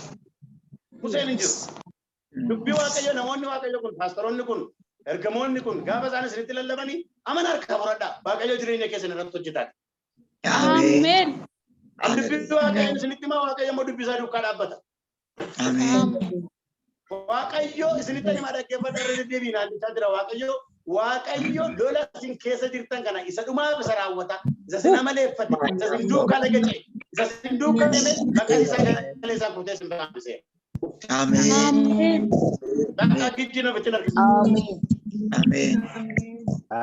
Museen hin jiru. Dubbii waaqayyo namoonni waaqayyo kun paastoroonni kun ergamoonni kun gaafa isaan isinitti lallabanii amana harkaa fudhadhaa waaqayyo jireenya keessan irratti hojjetaa. Amen. Dubbii waaqayyo isinitti himaa waaqayyo immoo dubbii isaa duukaa dhaabbata. Amen. Waaqayyo isinitti himaa dhaggeeffadha irra deddeebiinaan isaa jira waaqayyo lola isin keessa jirtan kana isa dhumaaf isa raawwata isa sin amaleeffate isa sin duukaa lagace isa sin duukaa deeme maqaan isaa galee isaa kutee sin baambisee. Amen. Bakka gijjiin ofitti argisiisa. Amen.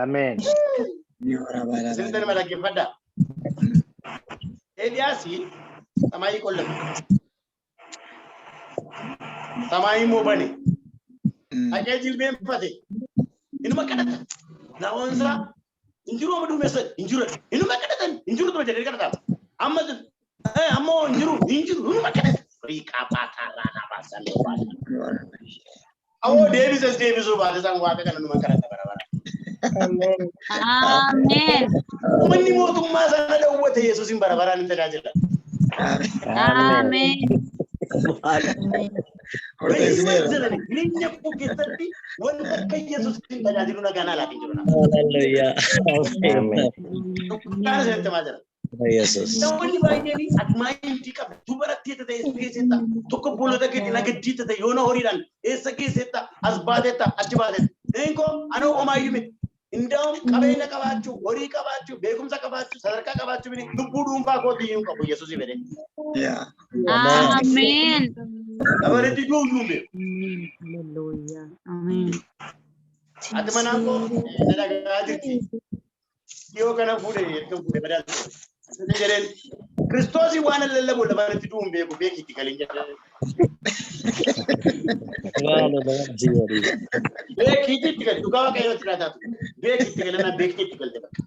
Amen. Isinitti himaa dhaggeeffadha. Eliyaasi samaayii qollate. Samaayii moobane. Dhaqee jilbeenfate. Inuma kadhatan. Namoonni injiru amma duumessan injiru. Inuma kadhatan injiru tuma jedhee kadhatan. Ammoo injiru inuma kadhatan. Riiqaa baataa raanaa baasallee waan. Awoo deebisuu baate isaan waaqa kana numa kadhata bara. Amen. Uummanni mootummaa sana dhawwate Yesuusin bara baraan hin tajaajila. Amen. Jireenya koo keessatti wanta akka Yesuusin tajaajilu nagaan alaatiin jiru. Hallelujah. Amen. Kana seetti maa jira. Jesus. Namoonni baay'een admaayintii qabu dubaratti ta'e keessetta tokko boolota keetti nagaddiitti ta'e yoona horiidhaan eessa keessetta as baatetta achi baatetta. Eenkoo anoo omaayyuu miti. Inda'uun qabeenya qabaachuu, horii qabaachuu, beekumsa qabaachuu, sadarkaa qabaachuu miti lubbuu dhuunfaa kootii hin qabu Yesuusii fedhe. Amen. Dabareetti duuyyuu beeku. Ati manaan koo dhagaa jirti. Dhiyoo kana fuudhee erga fuudhee badaalti. Asirratti jedheen Kiristoosii waan lallabu lafarratti du'uun beeku beekitti galiin jedhan. Beekitti gali dhugaa waaqayyooti laataatu. Beekitti galana beekitti galte bakka.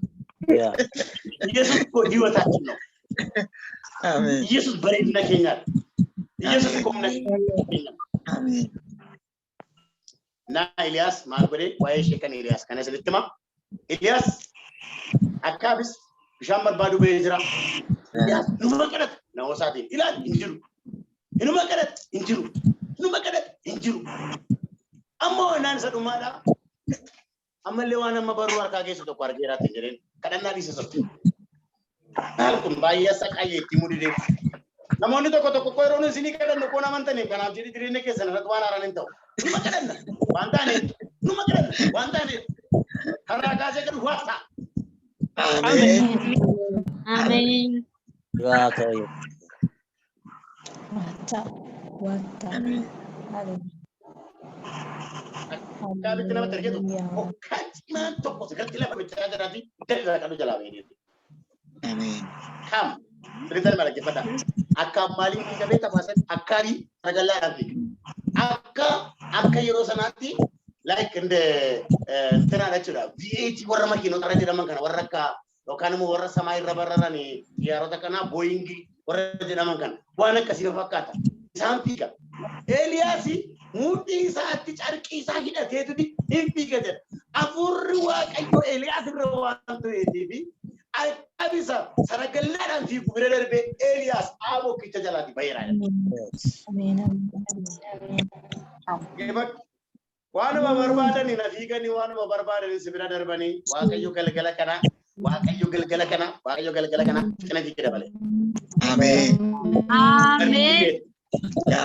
Yesus koo jiwataatti noo. Yesus bareedina keenyaadha. Yesus humna keenyaadha. Naa Eliyaas maal godhee waa'ee ishee kan Eliyaas kana isinitti hima. Eliyaas akkaabis bishaan barbaadu ba'ee jira. Eliyaas numa kadhata nama isaatiin ilaali hin jiru. Inuma kadhata hin jiru. Inuma kadhata hin jiru. Amma waan isa dhumaadha. Ammallee waan amma baruu harkaa keessa tokko argeeraatti jedheen kadhannaa dhiisa sotti. Maal kun baay'ee saqaayee itti mudidee. Namoonni tokko tokko yeroo isinii kadhannu koon amantaniif kanaaf jedhi jireenya keessan irratti waan haaraan hin ta'u. Numa kadhanna waan taaneef numa kadhanna waan taaneef karaa kaasee gadu waasa. Amen. Amen. Kaabitti nama targeetu hokkachimaan tokko sigarti lafa bichaa jiraati dalila kadhu jalaa beekneeti. Amen. Kam sirriitti malaqeffadha. Akka maaliin dhiigamee tafaasan akkaabii ragallaadhaan fiigu. Akka yeroo sanaatti like inde tanaadha jechuudha. V8 warra makiinota irra jedhaman kana warra akka yookaan immoo warra samaa irra bararani xiyyaarota kana Boeing warra jedhaman kana waan akkasii fakkaata. Isaan fiiga. Eliyaas mudhii isaatti carqii isaa hidhateetu hin fiiga jedha. Afurri Waaqayyo Eliyaas irra waan ta'eetiif Abisa saragallaadhaan fiigu bira darbee Eliyaas aaboo kicha jalaatti baheera. Waanuma barbaadanii na fiiganii waanuma barbaadanii si bira darbanii Waaqayyo galgala kana cina fiigee dabale. Amen. Amen.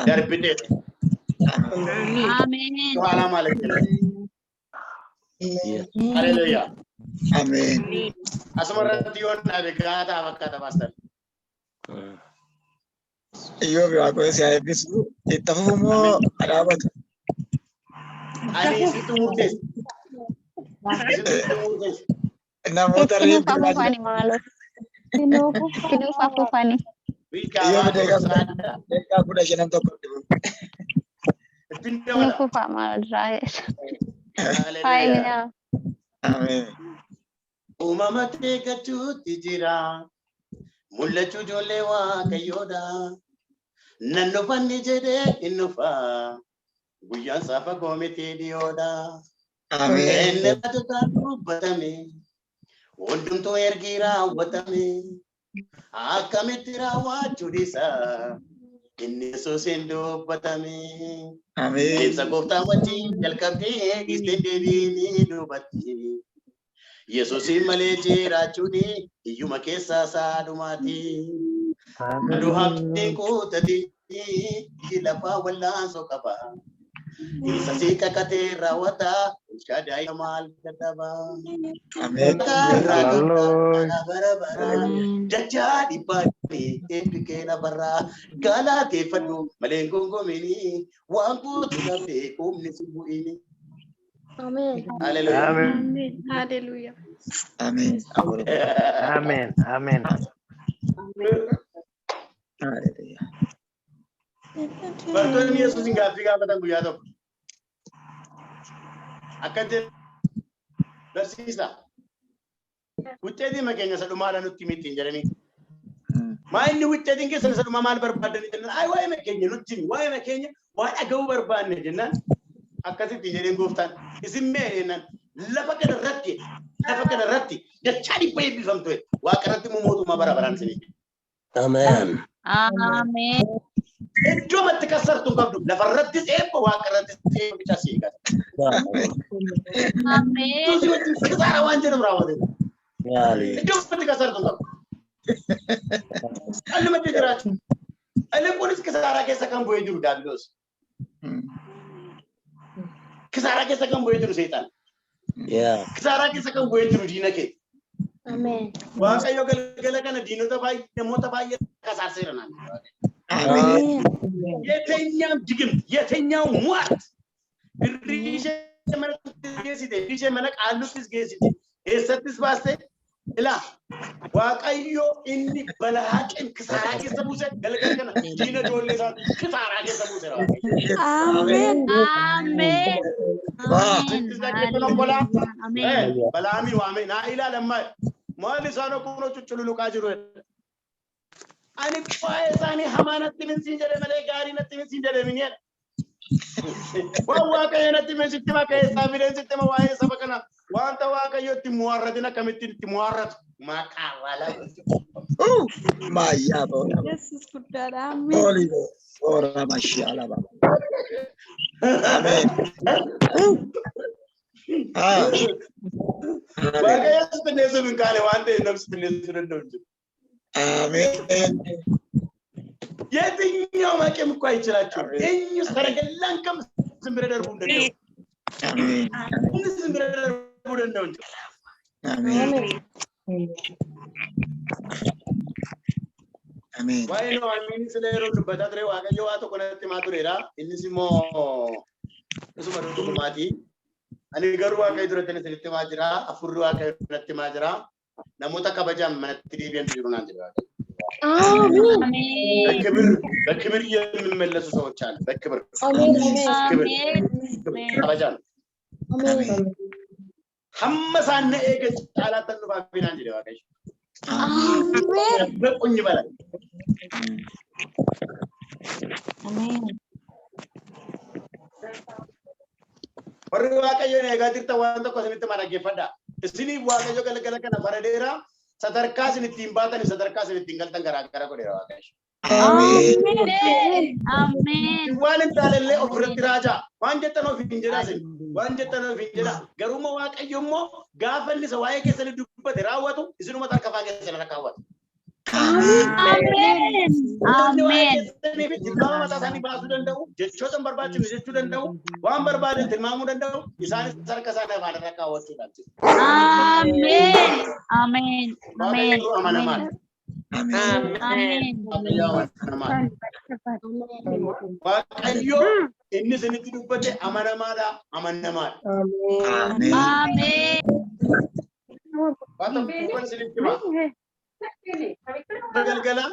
Darbidee. Amen. Wala malakila. Hallelujah. Amen. Asuma irratti yoo dhaabe gaataa fakkaata maastar. Iyo Waaqayyo si haa eebbisu. Itti fufumoo dhaabatu. Ani isitu murteessa. Namoota reebbi iyo deegaa kudha shanan tokko dhibu. Amen. Uumama teekachuutti jira. Mul'achuu ijoollee Waaqayyoodha. Nan dhufanni jedhee hin dhufa. Guyyaan saafa goomitee dhiyoodha. Amen. Inni kan dubbatame. Hundumtuu ergi raawwatame. Akkamitti raawwachuu dhiisa. Inni Yesuus hin dubbatame. Amen. Deemsa gooftaa wajjin jalqabdee dhiistee deebiin dubbatti. Yesuusin malee jiraachuun hiyyuma keessaa saadumaati. Aduu hafteen kuutatee lafaa wallaansoo qaba. Isa si kakatee raawwata shaadaayi maal dadhaba. Amen. Dachaa dhibbaatti eebbikee nafarraa galateeffadhu malee gongomini waan guutuu dhabdee humni si bu'ini. Amen. Hallelujah. Amen. Hallelujah. Amen. Amen. Amen. Hallelujah. Bartoonni Yesuusin gaaffii gaafatan guyyaa tokko. Akka barsiisa. Wucceetiin makeenya isa dhumaadhaan nutti miti hin jedhanii. Maa inni wucceetiin keessan isa dhumaa maal barbaadanii jennaan. Ayi waa'ee makeenya nutti waa'ee makeenya waa dhaga'uu barbaanne jennaan. Akkasitti jedheen gooftaan isin mee jennaan lafa kana irratti dachaa dhibba eebbifamtu waaqa irratti mootummaa bara baraan isinii. Amen. Amen. Iddoo matti kasartu hin qabdu lafa irrattis eebba waaqa irrattis eebba bichaa si eegata. Amen. Tuusi wajjin kisaara waan jedhamu raawwate. Gaarii. Iddoo matti kasartu hin qabdu. Dhalli maddee jiraatu. Dhalli kunis kisaaraa keessa kan bu'ee jiru daabiloos. Kisaaraa keessa kan bu'ee jiru seexan. Kisaaraa keessa kan bu'ee jiru diina kee. Amen. Waaqayyo galgala kana diinota baay'ee namoota baay'ee kasaaseera naan. Amen. የትኛው ድግም የትኛው ሟርት ድሪሼ መነቅ ጌሲቴ ድሪሼ መነቅ አሉትስ ጌሲቴ ኤሰትስ ባስቴ Ila waaqayyo inni balaa kisaraa keessa buuse galgala kana diina ijoollee isaa kisaraa keessa buuse. Amen. Amen. Balaami waame naa ilaalammaa maal isaan akkuma cucculuqaa jiru. Ani waa'ee isaanii hamaa natti minsiin jedhe malee gaarii natti minsiin jedhe miniidha. Waan waaqayyo natti minsitti maka isaa bineensitti ma waa'ee saba kana wanta waaqayyo itti muwarratin akkamittiin itti muwarratu maqaa wala. Maya bola. Yesus guddaadha. Amen. Holy Ghost. Ora mashallah baba. Amen. Ah. Waaqayyo bineensa min kaale waan ta'e namsi bineensa danda'u jiru. Amen. የትኛው ማቄም እኮ አይችላችሁ እኝ ሰረገላን ከም ዝም ብለ ደርቡ እንደው Amen. ዝም ብለ ደርቡ እንደው Amen. Amen. ዋይ ነው አሚን ስለሮ በታትሬ ዋቀዮ ዋቶ ኮነቲ ማቱሬራ እንሲሞ እሱ መረጡ ማቲ አኒ ገሩ ዋቀይ ድረተነ ስለቲ ማጅራ አፉሩ ዋቀይ ነቲ ማጅራ ነሞታ ከበጃም መነቲ ዲቢን ቢሩና እንጅራ በክብር የሚመለሱ ሰዎች አሉ። በክብር አበጃን ሐመሳነ ኤገጭ ጣላተን ባቢና እንጂ ደዋቀሽ በቁኝ በላይ ወር ዋቀዮ ነጋቲርታ ዋንተ ኮስኒት ማራገፈዳ እስኒ ዋቀዮ ገለገለ ከነ ፈረዴራ sadarkaa ittiin baatan sadarkaa ittiin galtan garaagara godheera waaqayyo. Amen. Amen. Waan intaalallee ofirratti raajaa waan jettan of hin jedhaasin waan jettan of hin jedhaa garuma waaqayyo immoo gaafa inni isa waa'ee keessanii dubbate raawwatu isinuma tarkafaa keessanii rakkaawwatu. Amen. Amen. Tilmaama mataa isaanii baasuu danda'u jechoota barbaachisu jechuu danda'u waan barbaadan tilmaamuu danda'u isaanis harka isaanii afaan irra kaawwachuudhaan. Amen. Amen. Amen. waaqayyo inni isinitti dubbate amanamaadha amanamaadha. Amen. Waan tokko isinitti hima. Ragalgala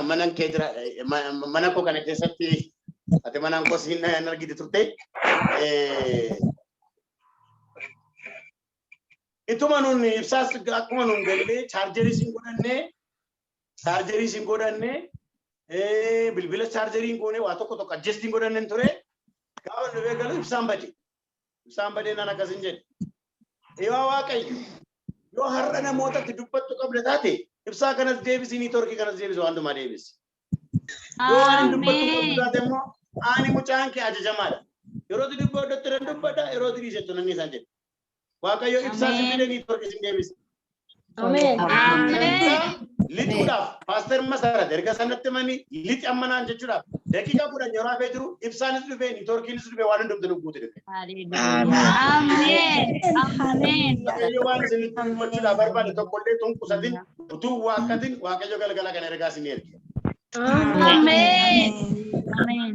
mana kee jira mana koo kana keessatti ati manaan koo siin argite turte ituma nuun ibsaas akkuma nuun gallee chaarjerii siin godhanne bilbila chaarjeriin goone waa tokko adjustiin godhanne ture. Kau nu begalu ibsam bade nana kasin jedhe ewa waaqayyo yoo har'ana mootatti dubbattu qabda taate ibsaa kanas deebisi ni torki kanas deebisi waantuma deebisi yoo ani dubbattu qabdu taate immoo ani mucaan kee ajajamaadha yeroo dubbaddu dubbadha yeroo dhiisettu nanni isaan jedhe waaqayyo ibsaa si fide ni torki sin deebisi. Amen. Amen. Lixuudhaaf paaster Masarat erga sanatti mani lixi ammanaan jechuudhaaf daqiiqaa 10 yeroo hafee jiru ibsaanis dhufee niitoorkiinis dhufee waan hundumtuu guute dhufe. Amen. Amen. Waaqayyo waan isinitti dubbachuu barbaade tokkollee tunqusatin utuu waakkatin waaqayyo galgala kana ergaa isin erge. Amen. Amen.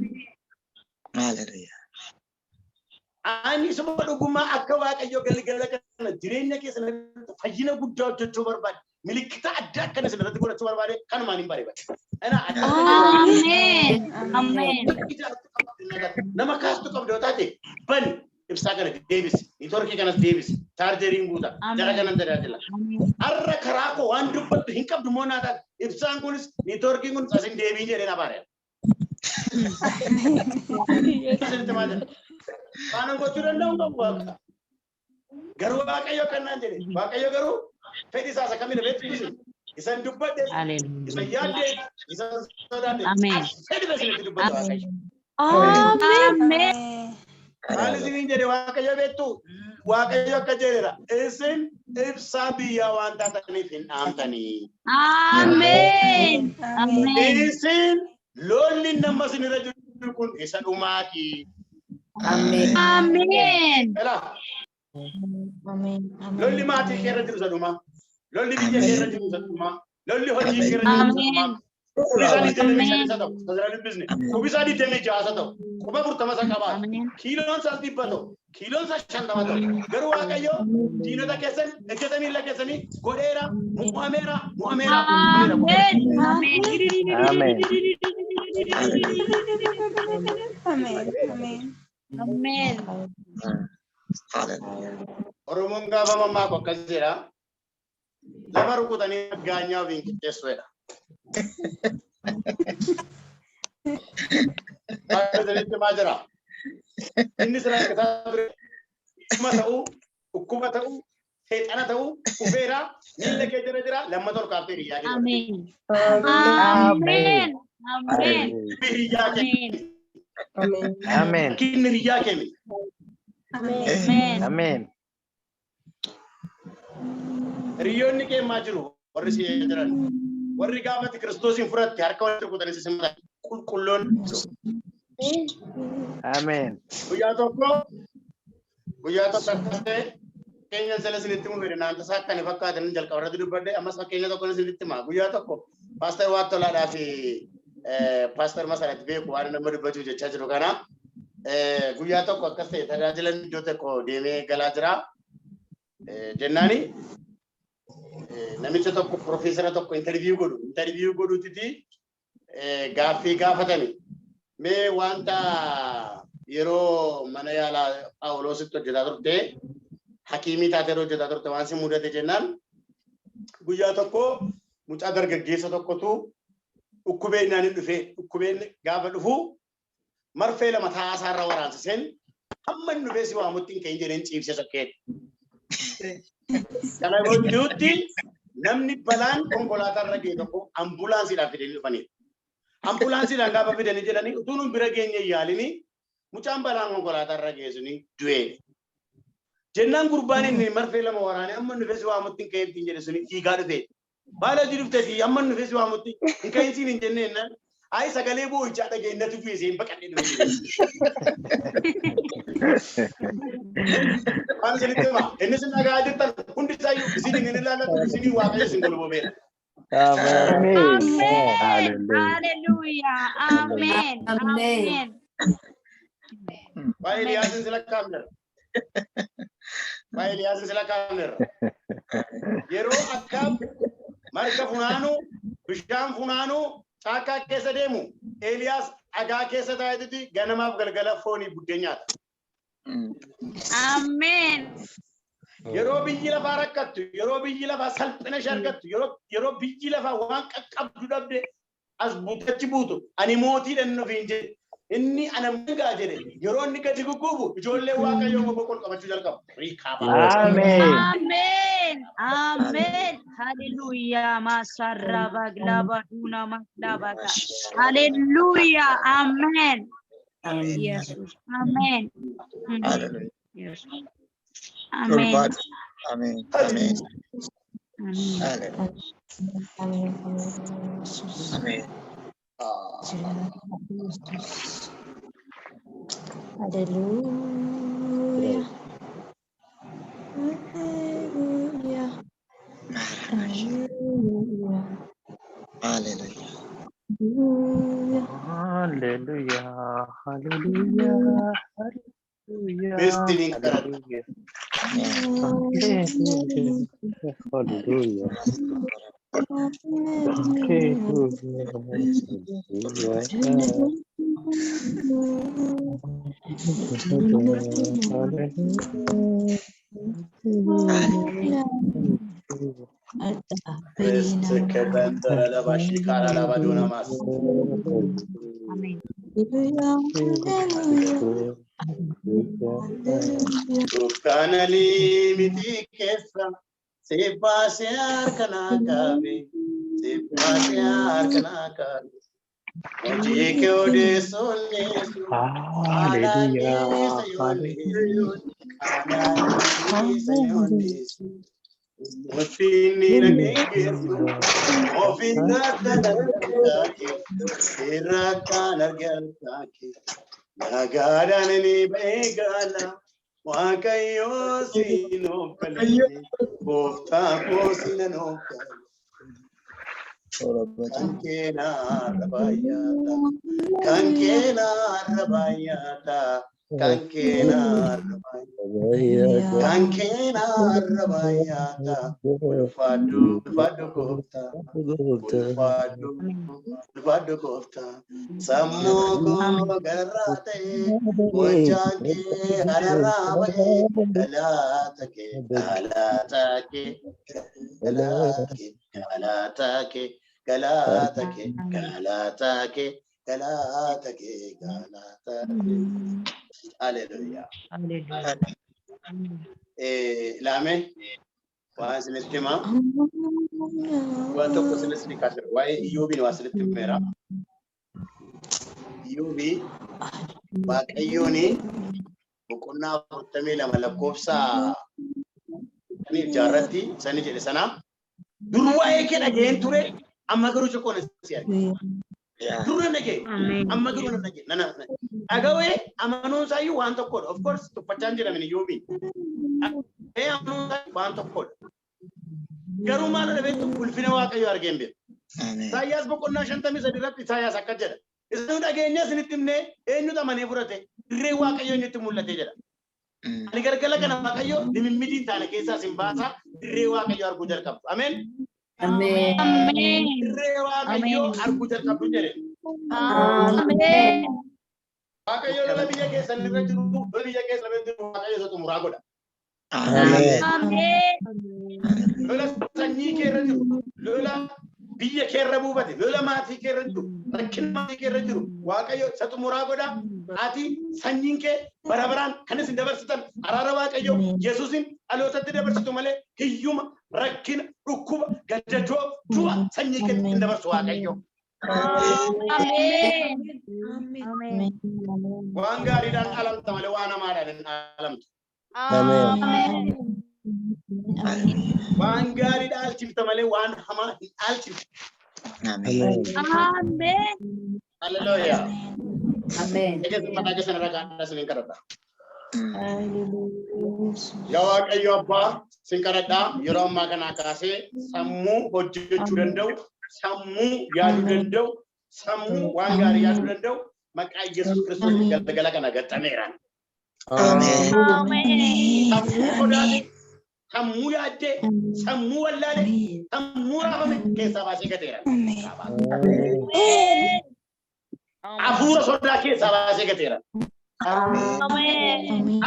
Hallelujah. Ani suma dhuguma akka waaqayyo galgala kana jireenya keessan fayyina guddaa hojjechuu barbaade. Milikita adda akkana isinirratti godhachuu barbaade kanumaan hin bareebate. Amen. Amen. Nama kaastu qabdu yoo taate bani ibsaa kana deebisi niitoorkii kanas deebisi chaarjeriin guuta jara kanan tajaajila. Har'a karaa koo waan dubbattu hin qabdu moo naa taate ibsaan kunis niitoorkiin kunis asin deebii jedhee na bareeda. Kanan gochuu danda'u qabu waaqa. Garuu waaqayyo kannaan jedhe waaqayyo garuu fedhi isaa sakkamina beektu isan dubbadde isan yaadde isan sodaadde fedhi beektu dubbadde waaqayyo. Amen. Maal isiniin jedhe waaqayyo beektu waaqayyo akka jedheera isin ibsaa biyyaa waan taataniif hin dhaamtanii. Amen. Amen. Isin lolli nama isinirra jiru kun isa dhumaati. Amen. Amen. Lolli maatii keerra jiru isa dhumaa. Lolli biyya keerra jiru isa dhumaa. Lolli hojii keerra jiru isa dhumaa. Kubisani demi jasa tau. Saudara bisnis. Kubisani demi jasa tau. Kuba bertama sakaba. Kilon salti pato. Kilon sa shantama tau. Garu akayo. Dino da kesan. Eketani la kesani. Kodera. Muamera. Muamera. Amen. Amen. Amen. Amen. Amen. Amen. Oromon gaba mamma ko kasira. Lama rukutani ganya winki teswera. Ada itu majara. Ini serang kita cuma tahu, hukum tahu, setan tahu, ufera, nilai kejar-kejar, lama tu kafe ria. Amen. Amen. Amen. Ria ke? Amen. Kini ria ke mi? Amen. Amen. Rio ni ke majuru, orang si jalan. Warri gaafati Kiristoosiin fudhatte harka walitti rukutanii sisimatan qulqulloon. Amen. Guyyaa tokko akkas ta'e keenyan sala isinitti mufedhe naanta isaa akkani fakkaatan jalqaba irratti dubbadde ammas fakkeenya tokko isinitti hima. Guyyaa tokko Paaster Waattolaadhaa fi Paaster Masaratti beeku waan nama dubbachuu jechaa jiru kana guyyaa tokko akkas ta'e tajaajilan iddoo tokko deemee galaa jira jennaani. Namicha tokko profeesara tokko interview godhuutti gaaffii gaafatani. Mee wanta yeroo mana yaalaa Phaawulositti hojjetaa turte hakiimii taatee hojjetaa turte waan si mudate jennaan guyyaa tokko mucaa dargaggeessa tokkotu dhukkubeen naan dhufe dhukkubeen gaafa dhufu marfee lama taasaarra waraansiseen hamma inni dhufee si waamutti hin ka'in jedheen ciibse sokkeen. Kana gochuutti namni balaan konkolaataa ga'e tokko ambulaansiidhaan fidanii dhufanii. Ambulaansiidhaan gaafa fidanii jedhanii utuu nun bira geenye yaalini mucaan balaan konkolaataa ga'e suni du'e. Jennaan gurbaan inni marfee lama waraane amma inni dhufee si waamutti hin ka'in jedhe suni dhiigaa dhufe. Baala jiruftati amma inni dhufee si waamutti hin ka'in siin hin jenne jennaan ayi sagalee boo'ichaa dhageenyatti du'e seen baqadhee dhufe. Waan isinitti hima innis nagaa jettan hundi isaayyuu isin hin ilaallatu isinii waaqayyo isin golbobeera. Amen. Hallelujah. Amen. Amen. Baay'ee Eliyaasin sila kaamneera. Baay'ee Eliyaasin sila kaamneera. Yeroo akkam marga funaanuu bishaan funaanuu caakkaa keessa deemu Eliyaas dhagaa keessa taa'etti ganamaaf galgala foonii buddeen nyaata. Amen. Yeroo biyyi lafaa rakkattu, yeroo biyyi lafaa salphina shargattu, yeroo biyyi lafaa waan qaqqabdu dhabde as buutachi buutu ani mootiidhaan nufiin jedhe inni ana mingaa jedhe yeroo inni gadi gugguufu ijoollee waaqayyoo boqol qabachuu jalqabu. Amen. Amen. Amen. Hallelujah. Masarraba glaba duna maglaba. Hallelujah. Amen. Yes. Amen. Yes. Amen. Amen. Amen. Amen. Amen. Hallelujah. Hallelujah. Hallelujah. Hallelujah. Hallelujah. Destiny Hallelujah. Hallelujah. Amen. Kanali miti kesa sebasiar kana kabe oji ke ode sonne Hallelujah. Mutini nage ofina tanake iraka nargake Nagadani begala wakayo sino kale bofta ko sinano kankena rabayata, kankena rabayata, kankena rabayata, kankena rabayata, ulfadu kofta, ulfadu kofta, samoko garate, wajake hararawe, galatake, galatake, galatake, galatake. Galatake, Galatake, Galatake, Galatake. Hallelujah. Lame, waan isinitti himaa? Waan tokko isinitti kaasir. Waa'ee Iyyoobiin waan isinitti himeera. Iyyoobii Waaqayyooni boqonnaa 42 lakkoofsa jaarratti sani jedhe sana dur waa'ee kee dhageen ture amma garuu cokoon si arge. Dur na dhagee amma garuu na dhagee. Dhagawee amanuun isaayyuu waan tokkodha. Of course tuffachaan jedhamin Iyyoobiin. Amanuun isaayyuu waan tokkodha. Garuu maal dhabeettu ulfina Waaqayyoo argeen beeku. Isaayyaas boqonnaa 53 irratti Isaayyaas akka jedha. Isin dhageenya isinitti himnee eenyutu amanee fudhate dirree Waaqayyoo eenyutti mul'ate jedha. Ani galgala kana Waaqayyoo dimimmidiin taane keessaa sin baasaa dirree Waaqayyoo arguu jalqabdu. Ameen. Amen. Dirree Waaqayyoo arguu jalqabdu jedhe. Amen. Waaqayyoo lola biyya keessan irra jiru lola biyya keessan irra jiru Waaqayyoo isa xumuraa godha. Amen. Lola sanyii kee irra jiru lola biyya kee irra buufate lola maatii kee irra jiru rakkina maatii kee irra jiru Waaqayyoo isa xumuraa godha. Ati sanyiin kee bara baraan kan isin dabarsitan araara Waaqayyoo Yesuusin dhalootatti dabarsitu malee hiyyuma rakkina dhukkuba gaddachoo du'a sanyii kee hin dabarsu Waaqayyoo. Amen. Waan gaariidhaan alamta malee waan hamaadhaan hin alamtu. Amen. Waan gaariidhaan alchifta malee waan hamaa hin alchiftu. Amen. Hallelujah. Amen. Egaa mana keessa irra kan sin kadhadha. Yaa Waaqayyo Abbaa sin kadhadha yeroo ammaa kana kaasee sammuu hojjechuu danda'u, sammuu yaaduu danda'u, sammuu waan gaarii yaaduu danda'u maqaa Yesuus Kiristoos galgala kana gaxxameera. Amen. Sammuu sodaate, sammuu yaadde, sammuu wallaale, sammuu raafame keessaa baasee gateera. Afuura sodaa keessaa baasee gateera.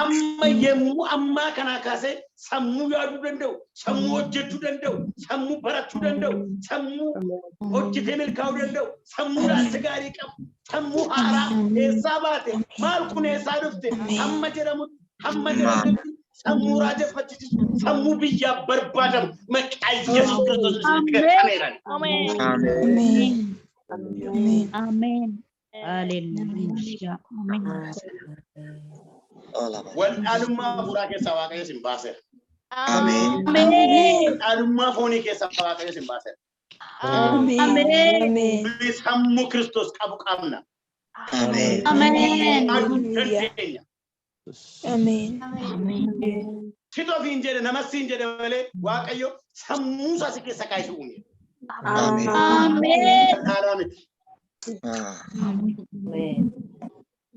Amma yemmuu ammaa kana kaasee sammuu yaaduu danda'u, sammuu hojjechuu danda'u, sammuu barachuu danda'u, sammuu hojjetee milkaa'uu danda'u, sammuu ilaalcha gaarii qabu, sammuu haaraa eessaa baate, maal kun eessaa dhufte, hamma jedhamutti sammuu raajeffachiisu, sammuu biyyaaf barbaadamu maqaa Yesuus Kiristoos gaxxameera. Amen. Hallelujah. Amen. Waldhaalummaa hafuuraa keessaa Waaqayyo sin baaseera. Amen. Waldhaalummaa foonii keessaa Waaqayyo sin baaseera. Amen. Sammuu Kiristoos qabu qabna. Amen. Aduu dandeenya. Amen. Titoofiin jedhe namas siin jedhe malee Waaqayyo sammuu isaa si keessa kaayisuu uume. Amen. Dhaalaa miti.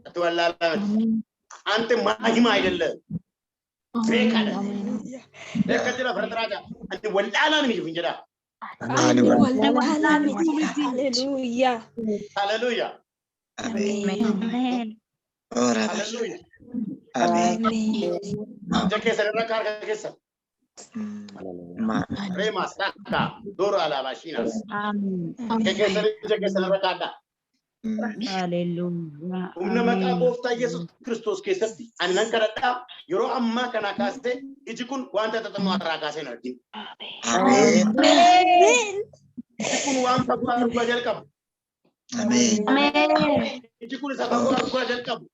Ati wallaalaa miti. Ante maahima አይደለም ቤካለ ለከተራ ፍረጥራጃ አንተ ወልዳላን ነው እንጀራ ሃሌሉያ ሃሌሉያ አሜን ሃሌሉያ አሜን ጀከሰራ ካርጋ ከሰ ሬማ ሳካ ዶሮ አላባሺናስ ጀከሰራ ካዳ Hallelujah. Humna maqaa gooftaa Yesuus Kiristoos keessatti annan kadhadhaa yeroo ammaa kana kaastee iji kun wanta xaxamaa irraa kaasee hin arginu. Amen. Iji kun waan fagoo arguu jalqabu. Iji kun isa fagoo arguu jalqabu.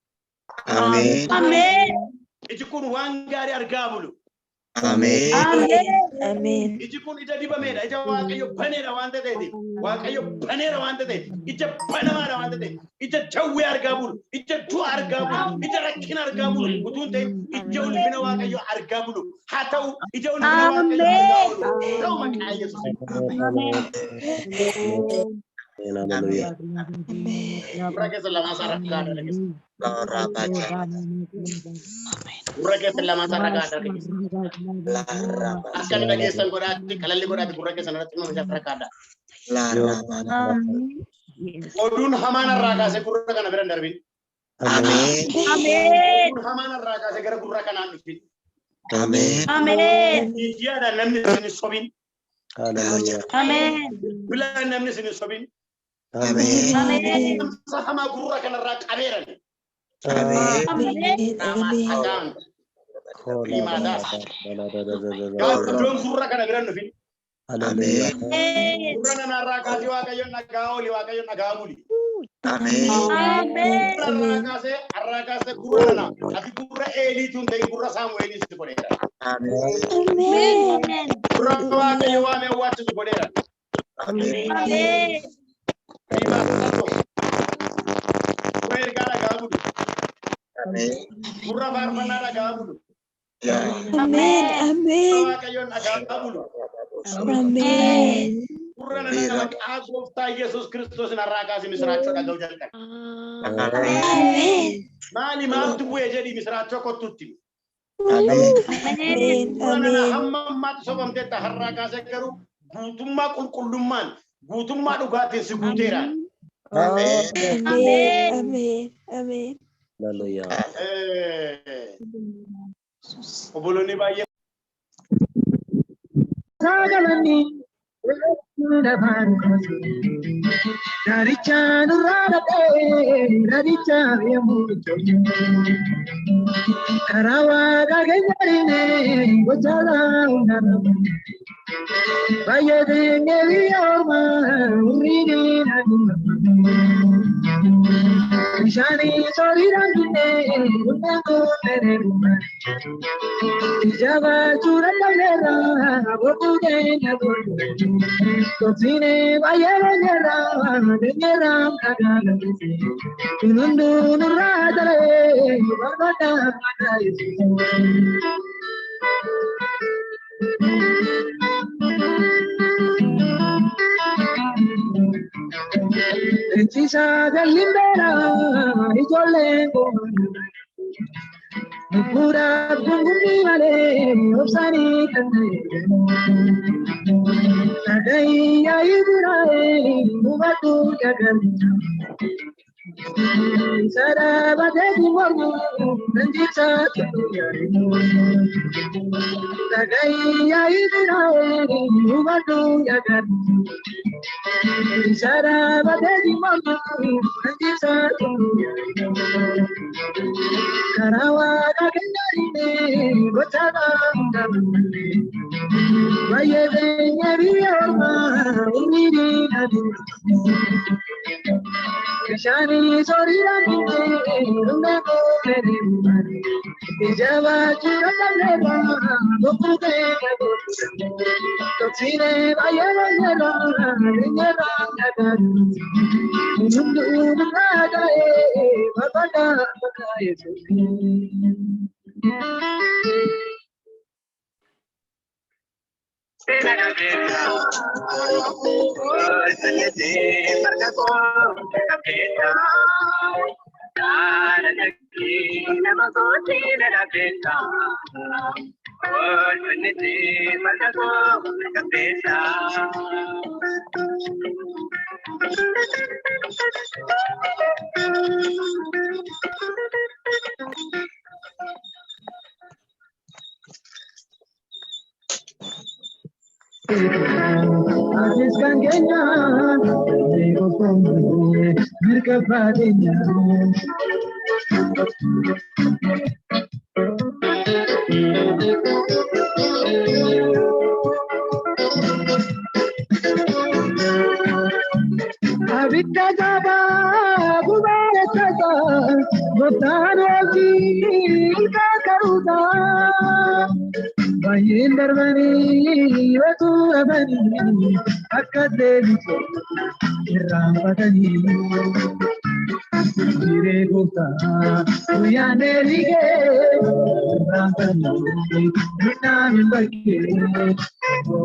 Iji kun waan gaarii argaa bulu. Amin. Amin. Iji kun ija dibamedha. Ija Waaqayyo baneedha waan ta'eef. Waaqayyo baneedha waan ta'eef. Ija banamaadha waan ta'eef. Ija jawwee argaa bulu. Ija du'a argaa bulu. Ija rakkina argaa bulu. Utuun ta'e ija ulfina Waaqayyo argaa bulu. Haa ta'u ija ulfina Waaqayyo argaa bulu. Ta'u maqaa Yesuus. Hallelujah. Gurra keessa lama isaa rakkaadha dhageessa. Laura baca. Gurra keessa lama isaa rakkaadha dhageessa. Lara Akka inni dhageessan godhaatti kalalli godhaatti gurra keessa irratti nama isaa rakkaadha. Lara baca. Oduun hamaan irraa kaasee gurra kana bira hin darbin. Amin. Oduun hamaan irraa kaasee gara gurra kanaan dhufin. Amin. Ijjiyaadhaan namni isin hin sobin. Hallelujah. Bilaan namni isin hin sobin. Amin. Hamaa gurra kanarraa qabeeran. Amin. Nama dhagaan. Iddoon gurra kana bira hin dhufin. Hallelujah. Gurra kanarraa kaasee Waaqayyoon dhagaa oli Waaqayyoon dhagaa buli. Amin. Arraa kaasee gurra kana ati gurra Eeliituun ta'e gurra Saamu'eeliis itti godheera. Amin. Gurra Waaqayyo waan awwaachisu godheera. Amin. Gurra ergaa dhagaa bulu. Amin. Gurra faarfannaa dhagaa bulu. Amin. Waaqayyoon dhagaa bulu. Amin. Gurra nama maqaa Gooftaa Yesuus Kiristoos irraa kaasee misiraachoo dhaga'u jalqabe. Amin. Maali maaltu bu'ee jedhii misiraachoo kottutti. Amin. Gurra Amin. hamma ammaatti sobamteetta har'aa kaasee garuu guutummaa qulqullummaan guutummaa dhugaatiin si guuteera. Amin. Amin. Amin. Hallelujah. Obboloonni baay'ee. Darichaan raadhatee darichaan yemmuu karaa waaqa keenyaatiin gochaa hundaanuu baay'ee deemee biyya ormaa umriin bishaanii sooriidhaan dinnee hundeen goonee jabaachuun danda'eera boquu keenya goonee toksiinee baay'ee beenyeera beenyeera dhagaadha hunduu nurraa jalee barbaada maqaa Yesuus. Echisa galimbera ijoolleen goonee pura gungumni malee obsanii kanneen nagayya ibiraa'ee hubadhu jagalcha sada bateeti mormu nanjisa tuyaare nagayya ibiraa'ee hubadhu jagalcha sada bateeti mormu nanjisa tuyaare karawa kagandari gochala ndamne baye benye biyoma umiri adi kishani sorirani ndego kedi ijaba churandeba gopude go toksine baye nyera nyera nagari mundu nagae babada bagaye Atis kan kenya, nego komune, mereka padanya. Abita jaba, bubare kata, botano ki, karuta. bayin darbani watu abani akade bicho irambadani dire gota uyane lige rambadani nami bakke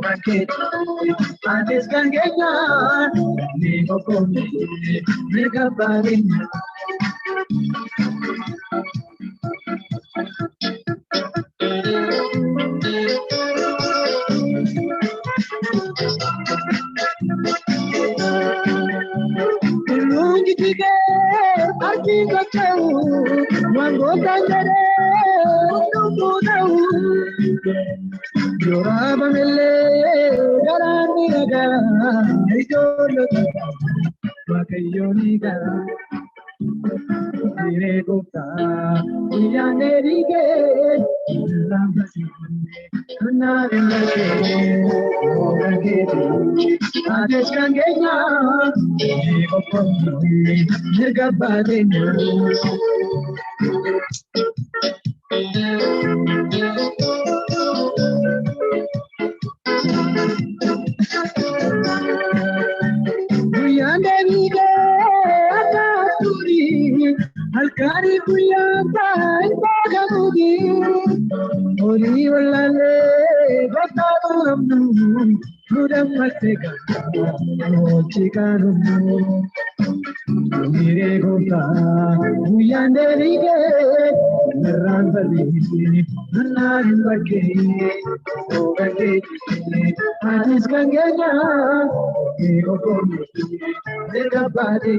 bakke adis gangenya ni bokomi mega barin Tige arti kacau wanggota jare nunggu Yora bamele garani raga hijolo wakayoniga dire gota uyane rige lambasi kunare lage orage ades kangenya nirgabadenya uyane rige akaturi alkari kuyata ibagamudi ori walale gotadu amnu mudam matega chikaru mire gota uyane rige narandali nanar barke ogate adis gangenya ego komi dega bade